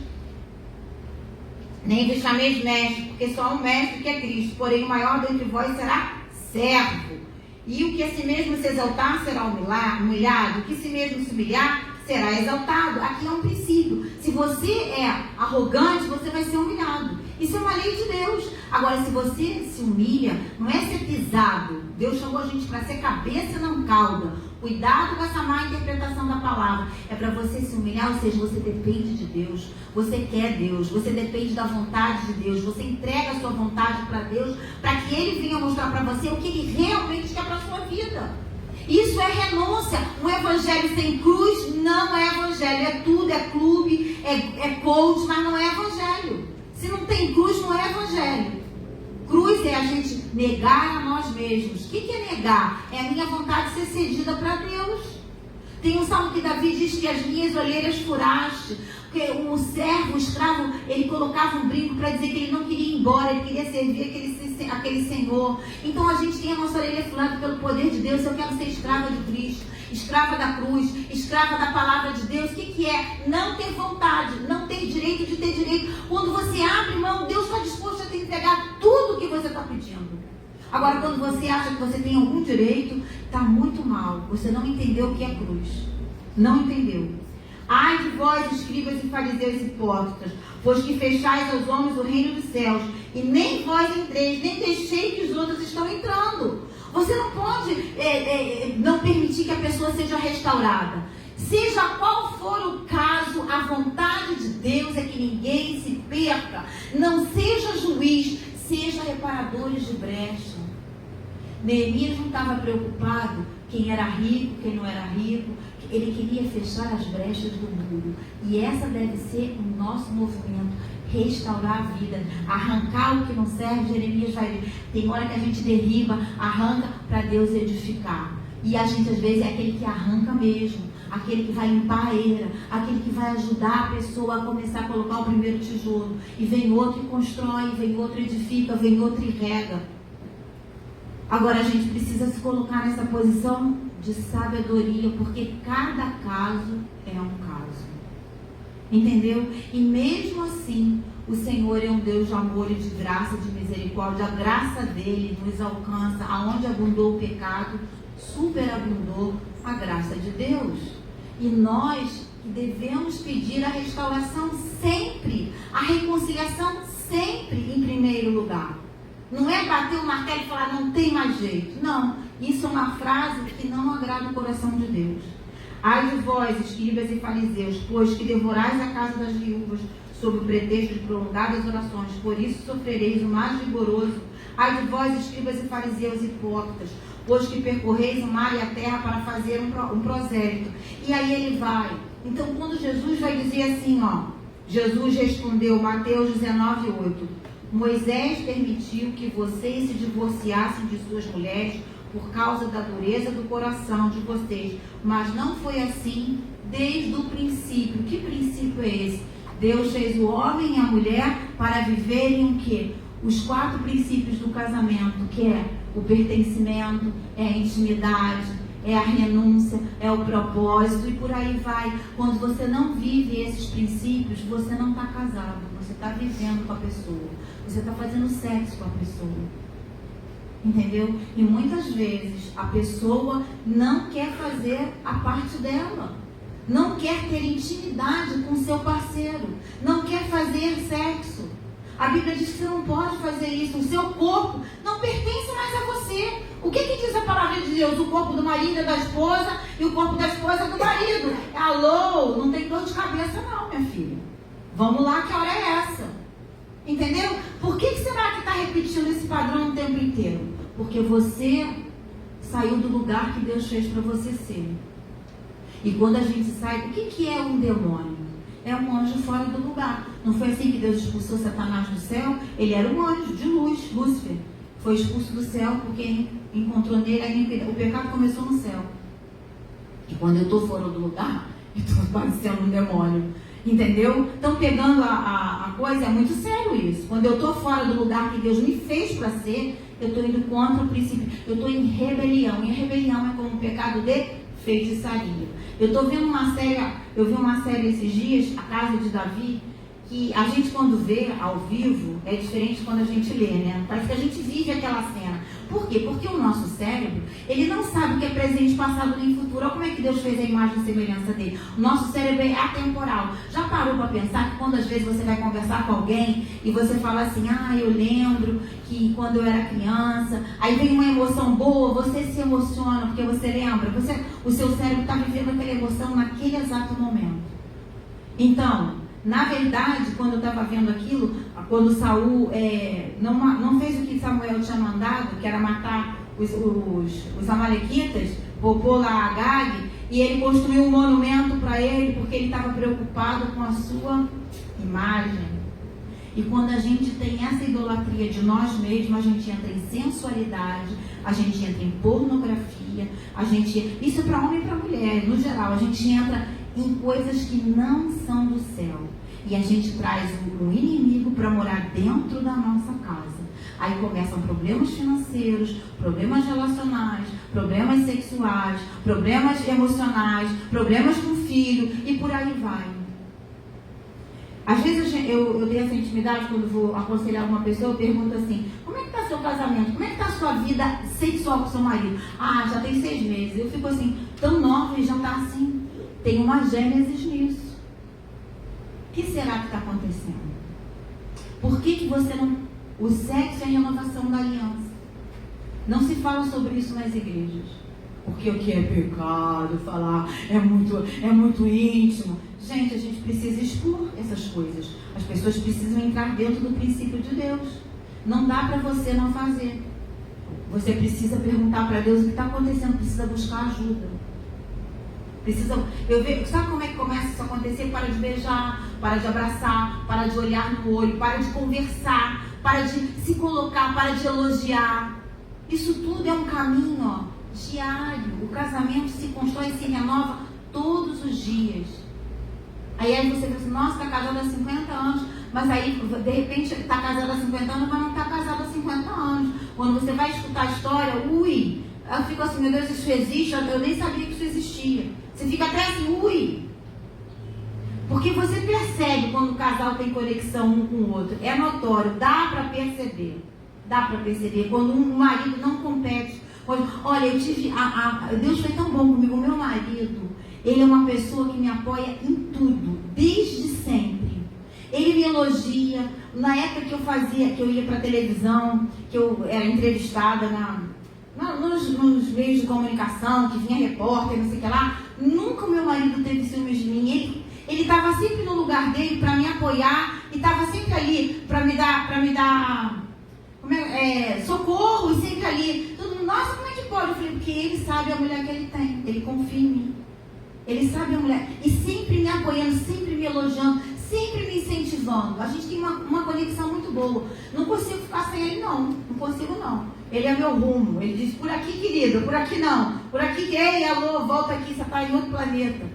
chameis mestre, porque só há um mestre que é Cristo, porém o maior dentre vós será servo. E o que a si mesmo se exaltar será humilhado, o que si mesmo se humilhar será exaltado. Aqui é um princípio. Se você é arrogante, você vai ser humilhado. Isso é uma lei de Deus. Agora, se você se humilha, não é ser pisado. Deus chamou a gente para ser cabeça e não cauda. Cuidado com essa má interpretação da palavra. É para você se humilhar, ou seja, você depende de Deus. Você quer Deus. Você depende da vontade de Deus. Você entrega a sua vontade para Deus, para que Ele venha mostrar para você o que Ele realmente quer para a sua vida. Isso é renúncia. Um evangelho sem cruz não é evangelho. É tudo, é clube, é coach, mas não é evangelho. Se não tem cruz, não é evangelho. Cruz é a gente negar a nós mesmos. O que é negar? É a minha vontade ser cedida para Deus. Tem um salmo que Davi diz que as minhas olheiras furaste. Porque um servo, um escravo, ele colocava um brinco para dizer que ele não queria ir embora, ele queria servir aquele senhor. Então a gente tem a nossa orelha furada pelo poder de Deus. Eu quero ser escrava de Cristo, escrava da cruz, escrava da palavra de Deus. O que é? Não ter vontade, não ter direito de ter direito. Quando você abre Agora, quando você acha que você tem algum direito, está muito mal. Você não entendeu o que é cruz. Não entendeu. Ai de vós, escribas e fariseus hipócritas, pois que fechais aos homens o reino dos céus, e nem vós entreis, nem deixei que os outros estão entrando. Você não pode não permitir que a pessoa seja restaurada. Seja qual for o caso, a vontade de Deus é que ninguém se perca. Não seja juiz, seja reparadores de brecha. Neemias não estava preocupado quem era rico, quem não era rico. Ele queria fechar as brechas do muro. E essa deve ser o nosso movimento. Restaurar a vida. Arrancar o que não serve. Jeremias vai dizer. Tem hora que a gente derriba, arranca para Deus edificar. E a gente às vezes é aquele que arranca mesmo. Aquele que vai limpar a eira. Aquele que vai ajudar a pessoa a começar a colocar o primeiro tijolo. E vem outro e constrói. Vem outro e edifica. Vem outro e rega. Agora a gente precisa se colocar nessa posição de sabedoria, porque cada caso é um caso. Entendeu? E mesmo assim, o Senhor é um Deus de amor e de graça, de misericórdia. A graça dele nos alcança. Aonde abundou o pecado, superabundou a graça de Deus. E nós devemos pedir a restauração sempre, a reconciliação sempre em primeiro lugar. Não é bater o martelo e falar, não tem mais jeito. Não, isso é uma frase que não agrada o coração de Deus. Ai de vós, escribas e fariseus, pois que devorais a casa das viúvas, sob o pretexto de prolongadas orações, por isso sofrereis o mais rigoroso. Ai de vós, escribas e fariseus hipócritas, pois que percorreis o mar e a terra para fazer um prosélito. E aí ele vai. Então, quando Jesus vai dizer assim, Jesus respondeu, Mateus 19:8, Moisés permitiu que vocês se divorciassem de suas mulheres por causa da dureza do coração de vocês, mas não foi assim desde o princípio. Que princípio é esse? Deus fez o homem e a mulher para viverem o quê? Os 4 princípios do casamento, que é o pertencimento, é a intimidade, é a renúncia, é o propósito e por aí vai. Quando você não vive esses princípios, você não está casado, você está vivendo com a pessoa, você está fazendo sexo com a pessoa. Entendeu? E muitas vezes a pessoa não quer fazer a parte dela, não quer ter intimidade com seu parceiro, não quer fazer sexo. A Bíblia diz que você não pode fazer isso, o seu corpo não pertence mais a você. O que diz a palavra de Deus? O corpo do marido é da esposa e o corpo da esposa é do marido. Alô, não tem dor de cabeça não, minha filha. Vamos lá, que hora é essa? Entendeu? Por que será que está repetindo esse padrão o tempo inteiro? Porque você saiu do lugar que Deus fez para você ser. E quando a gente sai, o que é um demônio? É um anjo fora do lugar. Não foi assim que Deus expulsou Satanás do céu? Ele era um anjo de luz, Lúcifer. Foi expulso do céu porque encontrou nele a iniquidade. O pecado começou no céu. E quando eu estou fora do lugar, eu estou parecendo um demônio. Entendeu? Então, pegando a coisa, é muito sério isso. Quando eu estou fora do lugar que Deus me fez para ser, eu estou indo contra o princípio. Eu estou em rebelião. E a rebelião é como um pecado de feitiçaria. Eu estou vendo uma série, eu vi uma série esses dias, A Casa de Davi, que a gente quando vê ao vivo é diferente de quando a gente lê, né? Parece que a gente vive aquela cena. Por quê? Porque o nosso cérebro, ele não sabe o que é presente, passado nem futuro. Olha como é que Deus fez a imagem e semelhança dele. O nosso cérebro é atemporal. Já parou para pensar que quando às vezes você vai conversar com alguém e você fala assim, eu lembro que quando eu era criança, aí vem uma emoção boa, você se emociona porque você lembra, o seu cérebro está vivendo aquela emoção naquele exato momento. Então, na verdade, quando eu estava vendo aquilo, quando Saul não fez o que Samuel tinha mandado, que era matar os amalequitas, poupou lá Agag, e ele construiu um monumento para ele, porque ele estava preocupado com a sua imagem. E quando a gente tem essa idolatria de nós mesmos, a gente entra em sensualidade, a gente entra em pornografia, isso é para homem e para mulher, no geral, a gente entra em coisas que não são do céu. E a gente traz o inimigo para morar dentro da nossa casa. Aí começam problemas financeiros, problemas relacionais, problemas sexuais, problemas emocionais, problemas com o filho e por aí vai. Às vezes eu tenho essa intimidade quando vou aconselhar uma pessoa, eu pergunto assim, como é que está seu casamento? Como é que está a sua vida sexual com seu marido? Ah, já tem 6 meses. Eu fico assim, tão nova e já está assim. Tem uma gênesis nisso. O que será que está acontecendo? Por que você não... O sexo é a renovação da aliança. Não se fala sobre isso nas igrejas. Porque o que é pecado, falar é muito íntimo. Gente, a gente precisa expor essas coisas. As pessoas precisam entrar dentro do princípio de Deus. Não dá para você não fazer. Você precisa perguntar para Deus o que está acontecendo. Precisa buscar ajuda. Sabe como é que começa isso a acontecer? Para de beijar, para de abraçar, para de olhar no olho, para de conversar, para de se colocar, para de elogiar. Isso tudo é um caminho, diário. O casamento se constrói e se renova todos os dias. Aí você pensa, nossa, está casado há 50 anos. Mas aí, de repente, está casado há 50 anos, mas não está casado há 50 anos. Quando você vai escutar a história, eu fico assim, meu Deus, isso existe? Eu nem sabia que isso existia. Você fica até assim, Porque você percebe quando o casal tem conexão um com o outro. É notório, dá para perceber. Dá para perceber. Quando um marido não compete. Olha, eu tive... Deus foi tão bom comigo. O meu marido, ele é uma pessoa que me apoia em tudo. Desde sempre. Ele me elogia. Na época que eu ia para televisão, que eu era entrevistada nos meios de comunicação, que vinha repórter, não sei o que lá, nunca o meu marido teve ciúmes de mim. Ele estava sempre no lugar dele para me apoiar e estava sempre ali para me dar socorro, e sempre ali. Todo mundo, nossa, como é que pode? Eu falei, porque ele sabe a mulher que ele tem, ele confia em mim. Ele sabe a mulher, e sempre me apoiando, sempre me elogiando, sempre me incentivando. A gente tem uma conexão muito boa. Não consigo ficar sem ele, não consigo não. Ele é meu rumo. Ele diz, por aqui, querida, por aqui não. Por aqui, ei, alô, volta aqui, você está em outro planeta.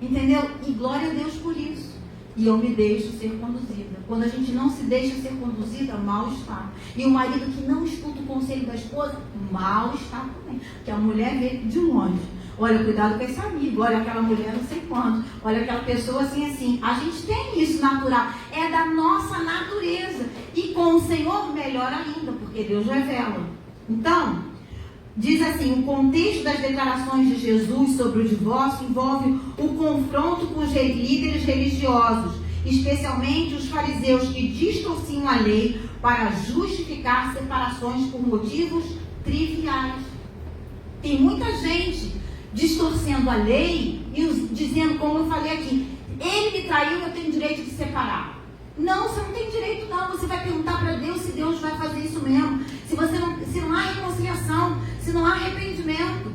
Entendeu? E glória a Deus por isso. E eu me deixo ser conduzida. Quando a gente não se deixa ser conduzida, mal está. E o marido que não escuta o conselho da esposa, mal está também. Porque a mulher vê de longe. Olha, cuidado com esse amigo. Olha aquela mulher não sei quanto. Olha aquela pessoa assim. A gente tem isso natural. É da nossa natureza. E com o Senhor, melhor ainda. Porque Deus revela. Então, diz assim, o contexto das declarações de Jesus sobre o divórcio envolve o confronto com os líderes religiosos, especialmente os fariseus que distorciam a lei para justificar separações por motivos triviais. Tem muita gente distorcendo a lei e dizendo, como eu falei aqui, ele me traiu, eu tenho direito de separar. Não, você não tem direito não. Você vai perguntar para Deus se Deus vai fazer isso mesmo. Se não há reconciliação, se não há arrependimento.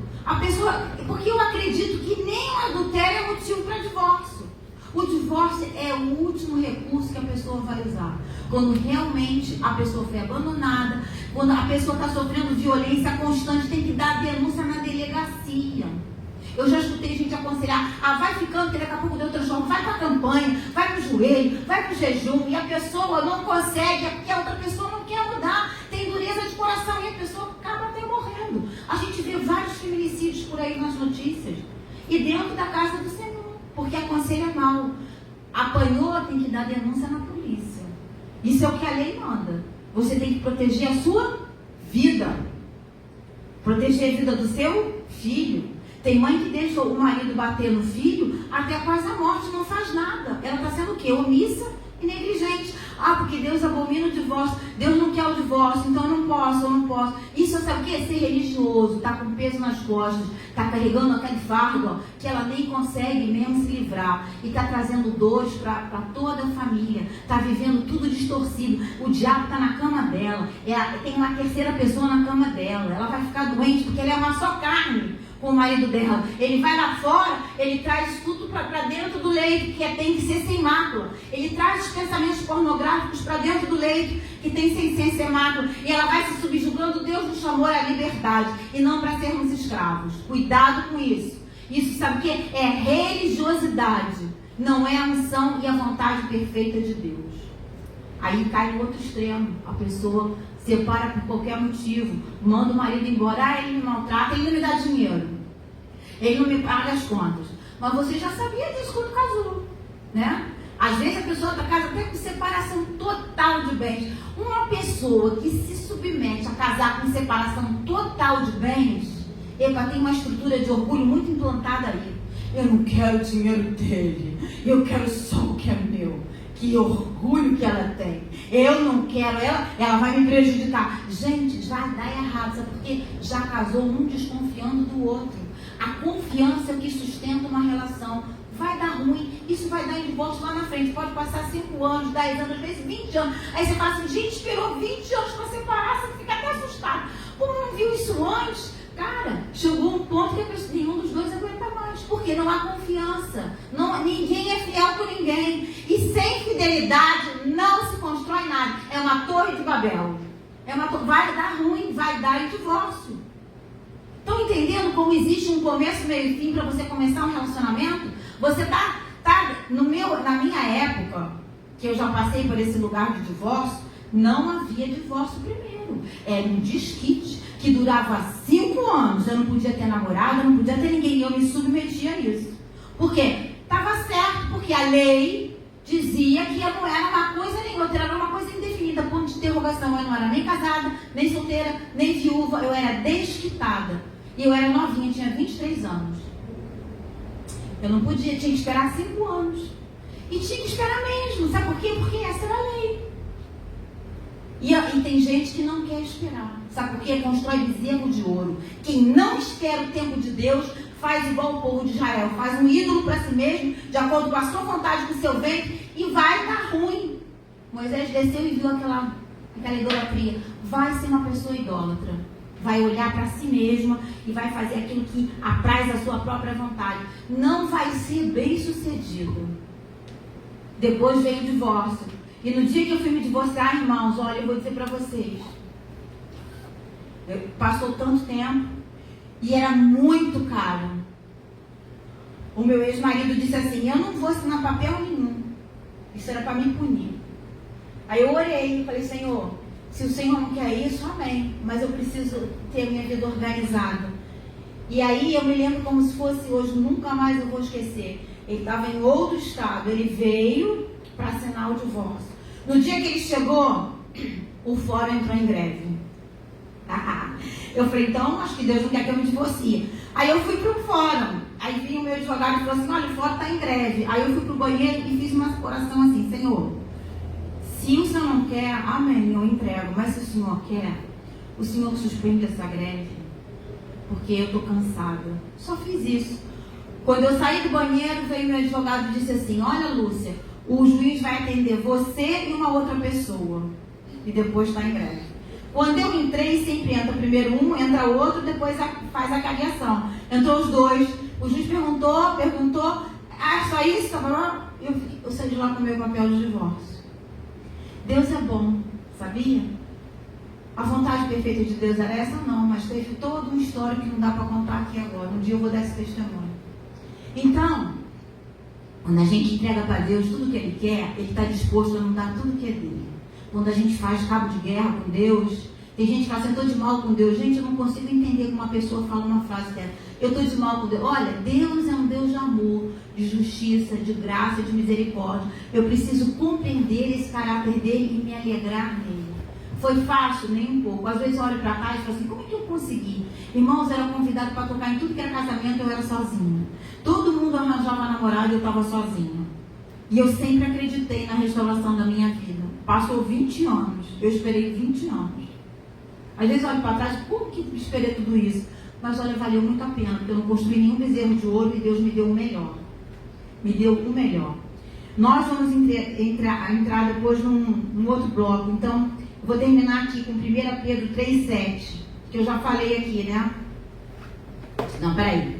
Porque eu acredito que nem o adultério é motivo para divórcio. O divórcio é o último recurso que a pessoa vai usar. Quando realmente a pessoa foi abandonada, quando a pessoa está sofrendo violência constante, tem que dar denúncia na delegacia. Eu já escutei gente aconselhar, vai ficando, que daqui a pouco Deus transforma, vai para a campanha, vai para o joelho, vai para o jejum, e a pessoa não consegue, é porque a outra pessoa não quer mudar, tem dureza de coração, e a pessoa acaba até morrendo. A gente vê vários feminicídios por aí nas notícias, e dentro da casa do Senhor, porque aconselha mal. Apanhou, tem que dar denúncia na polícia. Isso é o que a lei manda. Você tem que proteger a sua vida, proteger a vida do seu filho. Tem mãe que deixa o marido bater no filho até quase a morte, não faz nada. Ela está sendo o quê? Omissa e negligente. Porque Deus abomina o divórcio. Deus não quer o divórcio, então eu não posso. Isso, sabe o quê? Ser religioso, está com peso nas costas, está carregando aquele fardo que ela nem consegue mesmo se livrar. E está trazendo dores para toda a família. Está vivendo tudo distorcido. O diabo está na cama dela. Tem uma terceira pessoa na cama dela. Ela vai ficar doente porque ela é uma só carne com o marido dela. Ele vai lá fora, ele traz tudo para dentro do leito, que tem que ser sem mácula. Ele traz os pensamentos pornográficos para dentro do leito, que tem sem ser mácula. E ela vai se subjugando. Deus nos chamou à liberdade e não para sermos escravos. Cuidado com isso. Isso, sabe o que? É religiosidade. Não é a missão e a vontade perfeita de Deus. Aí cai no outro extremo. A pessoa separa por qualquer motivo, manda o marido embora, ele me maltrata, ele não me dá dinheiro, ele não me paga as contas. Mas você já sabia disso quando casou, né? Às vezes a pessoa está casa até com separação total de bens. Uma pessoa pessoa que se submete a casar com separação total de bens, tem uma estrutura de orgulho muito implantada aí. Eu não quero o dinheiro dele, eu quero só o que é meu. Que orgulho que ela tem. Eu não quero, ela vai me prejudicar. Gente, já dá errado, sabe? Porque já casou um desconfiando do outro. A confiança é o que sustenta uma relação. Vai dar ruim, isso vai dar em divórcio lá na frente. Pode passar 5 anos, 10 anos, às vezes 20 anos. Aí você fala assim, gente, esperou 20 anos para separar, você fica até assustado. Como não viu isso antes? Cara, chegou um ponto que nenhum dos dois aguenta mais, porque não há confiança. Ninguém é fiel com ninguém. E sem fidelidade não se constrói nada. É uma torre de Babel. Vai dar ruim, vai dar em divórcio. Estão entendendo como existe um começo, meio e fim para você começar um relacionamento? Você tá na minha época, que eu já passei por esse lugar de divórcio, não havia divórcio primeiro. Era um desquite que durava 5 anos. Eu não podia ter namorado, eu não podia ter ninguém. E eu me submetia a isso. Por quê? Estava certo, porque a lei dizia que eu não era uma coisa nem outra, era uma coisa indefinida, ponto de interrogação. Eu não era nem casada, nem solteira, nem viúva, eu era desquitada. E eu era novinha, tinha 23 anos. Eu não podia, tinha que esperar 5 anos. E tinha que esperar mesmo, sabe por quê? Porque essa era a lei. E tem gente que não quer esperar. Sabe por quê? Constrói bezerro de ouro. Quem não espera o tempo de Deus faz igual o povo de Israel. Faz um ídolo para si mesmo, de acordo com a sua vontade, com o seu ventre, e vai dar ruim. Moisés desceu e viu aquela idolatria. Vai ser uma pessoa idólatra. Vai olhar para si mesma e vai fazer aquilo que apraz a sua própria vontade. Não vai ser bem sucedido. Depois veio o divórcio. E no dia que eu fui me divorciar, irmãos, olha, eu vou dizer para vocês. Passou tanto tempo e era muito caro. O meu ex-marido disse assim, eu não vou assinar papel nenhum. Isso era para me punir. Aí eu orei e falei, Senhor, se o Senhor não quer isso, amém. Mas eu preciso ter a minha vida organizada. E aí eu me lembro como se fosse hoje, nunca mais eu vou esquecer. Ele estava em outro estado, ele veio para assinar o divórcio. No dia que ele chegou, o fórum entrou em greve. Eu falei, então acho que Deus não quer que eu me divorcie. Aí eu fui para o fórum. Aí vinha o meu advogado e falou assim, olha, o fórum está em greve. Aí eu fui para o banheiro e fiz uma oração assim, Senhor, se o Senhor não quer, amém, eu entrego. Mas se o Senhor quer, o Senhor suspende essa greve, porque eu estou cansada. Só fiz isso. Quando eu saí do banheiro, veio meu advogado e disse assim, olha, Lúcia, o juiz vai atender você e uma outra pessoa. E depois está em greve. Quando eu entrei, sempre entra primeiro um, entra outro, depois faz a cariação. Entrou os dois. O juiz perguntou, só isso? Eu saí de lá com o meu papel de divórcio. Deus é bom, sabia? A vontade perfeita de Deus era essa? Não, mas teve toda uma história que não dá para contar aqui agora. Um dia eu vou dar esse testemunho. Então, quando a gente entrega para Deus tudo que Ele quer, Ele está disposto a nos dar tudo que é dele. Quando a gente faz cabo de guerra com Deus, tem gente que fala assim, eu estou de mal com Deus. Gente, eu não consigo entender como uma pessoa fala uma frase dessa. Eu estou de mal com Deus. Olha, Deus é um Deus de amor, de justiça, de graça, de misericórdia. Eu preciso compreender esse caráter dele e me alegrar nele. Foi fácil? Nem um pouco. Às vezes eu olho para trás e falo assim, como é que eu consegui? Irmãos, eram convidados para tocar em tudo que era casamento, eu era sozinha. Todo mundo arranjava namorado e eu estava sozinha. E eu sempre acreditei na restauração da minha vida. Passou 20 anos. Eu esperei 20 anos. Às vezes eu olho para trás, como que eu esperei tudo isso? Mas olha, valeu muito a pena, porque eu não construí nenhum bezerro de ouro e Deus me deu o melhor. Me deu o melhor. Nós vamos entrar depois num outro bloco. Então, eu vou terminar aqui com 1 Pedro 3,7, que eu já falei aqui, né? Não, peraí.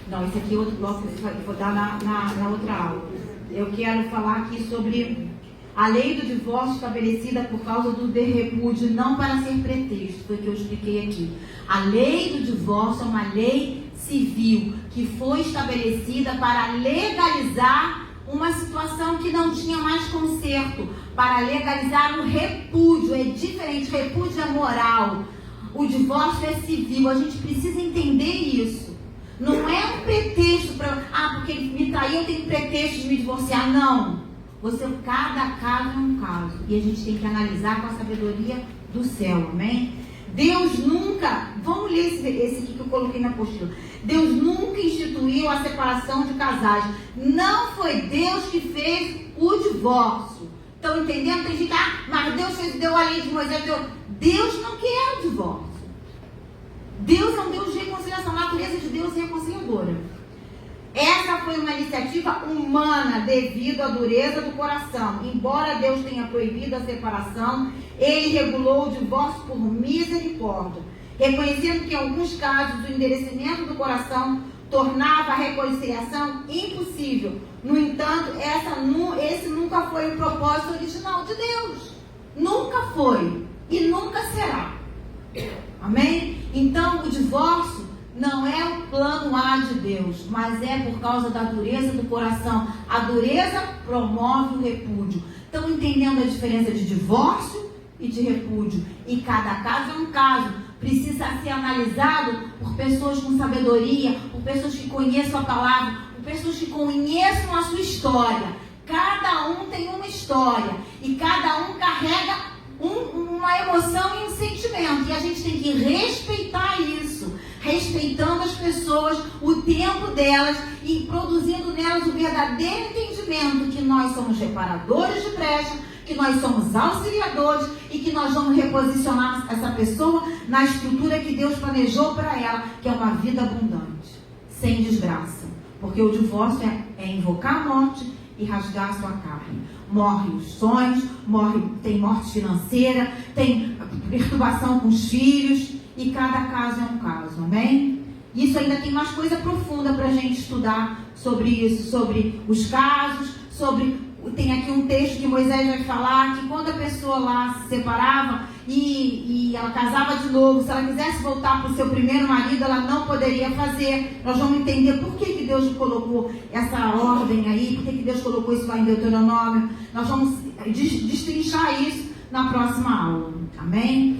Não, esse aqui é outro bloco que eu vou dar na outra aula. Eu quero falar aqui sobre a lei do divórcio estabelecida por causa do repúdio, não para ser pretexto, foi o que eu expliquei aqui. A lei do divórcio é uma lei civil que foi estabelecida para legalizar uma situação que não tinha mais conserto, para legalizar o repúdio. É diferente, repúdio é moral, o divórcio é civil. A gente precisa entender isso. Não é um pretexto para, porque ele me traiu, eu tenho pretexto de me divorciar. Não. Cada caso é um caso. E a gente tem que analisar com a sabedoria do céu, amém? Deus nunca, vamos ler esse aqui que eu coloquei na apostila. Deus nunca instituiu a separação de casais. Não foi Deus que fez o divórcio. Estão entendendo? Tem gente que, mas Deus deu a lei de Moisés. Deus não quer o divórcio. Deus é um Deus de reconciliação. A natureza de Deus é reconciliadora. Essa foi uma iniciativa humana devido à dureza do coração. Embora Deus tenha proibido a separação, Ele regulou o divórcio por misericórdia, reconhecendo que em alguns casos o endurecimento do coração tornava a reconciliação impossível. No entanto, esse nunca foi o propósito original de Deus. Nunca foi e nunca será. Amém? Então, o divórcio não é o plano A de Deus, mas é por causa da dureza do coração. A dureza promove o repúdio. Estão entendendo a diferença de divórcio e de repúdio? E cada caso é um caso. Precisa ser analisado por pessoas com sabedoria, por pessoas que conheçam a palavra, por pessoas que conheçam a sua história. Cada um tem uma história e cada um carrega uma emoção e um sentimento. E a gente tem que respeitar isso. Respeitando as pessoas, o tempo delas e produzindo nelas o verdadeiro entendimento que nós somos reparadores de brecha, que nós somos auxiliadores e que nós vamos reposicionar essa pessoa na estrutura que Deus planejou para ela, que é uma vida abundante, sem desgraça. Porque o divórcio é invocar a morte e rasgar a sua carne. Morrem os sonhos, tem morte financeira, tem perturbação com os filhos. E cada caso é um caso, amém? Isso ainda tem mais coisa profunda para a gente estudar sobre isso, sobre os casos, tem aqui um texto que Moisés vai falar, que quando a pessoa lá se separava e ela casava de novo, se ela quisesse voltar para o seu primeiro marido, ela não poderia fazer. Nós vamos entender por que Deus colocou essa ordem aí, por que Deus colocou isso lá em Deuteronômio. Nós vamos destrinchar isso na próxima aula, amém?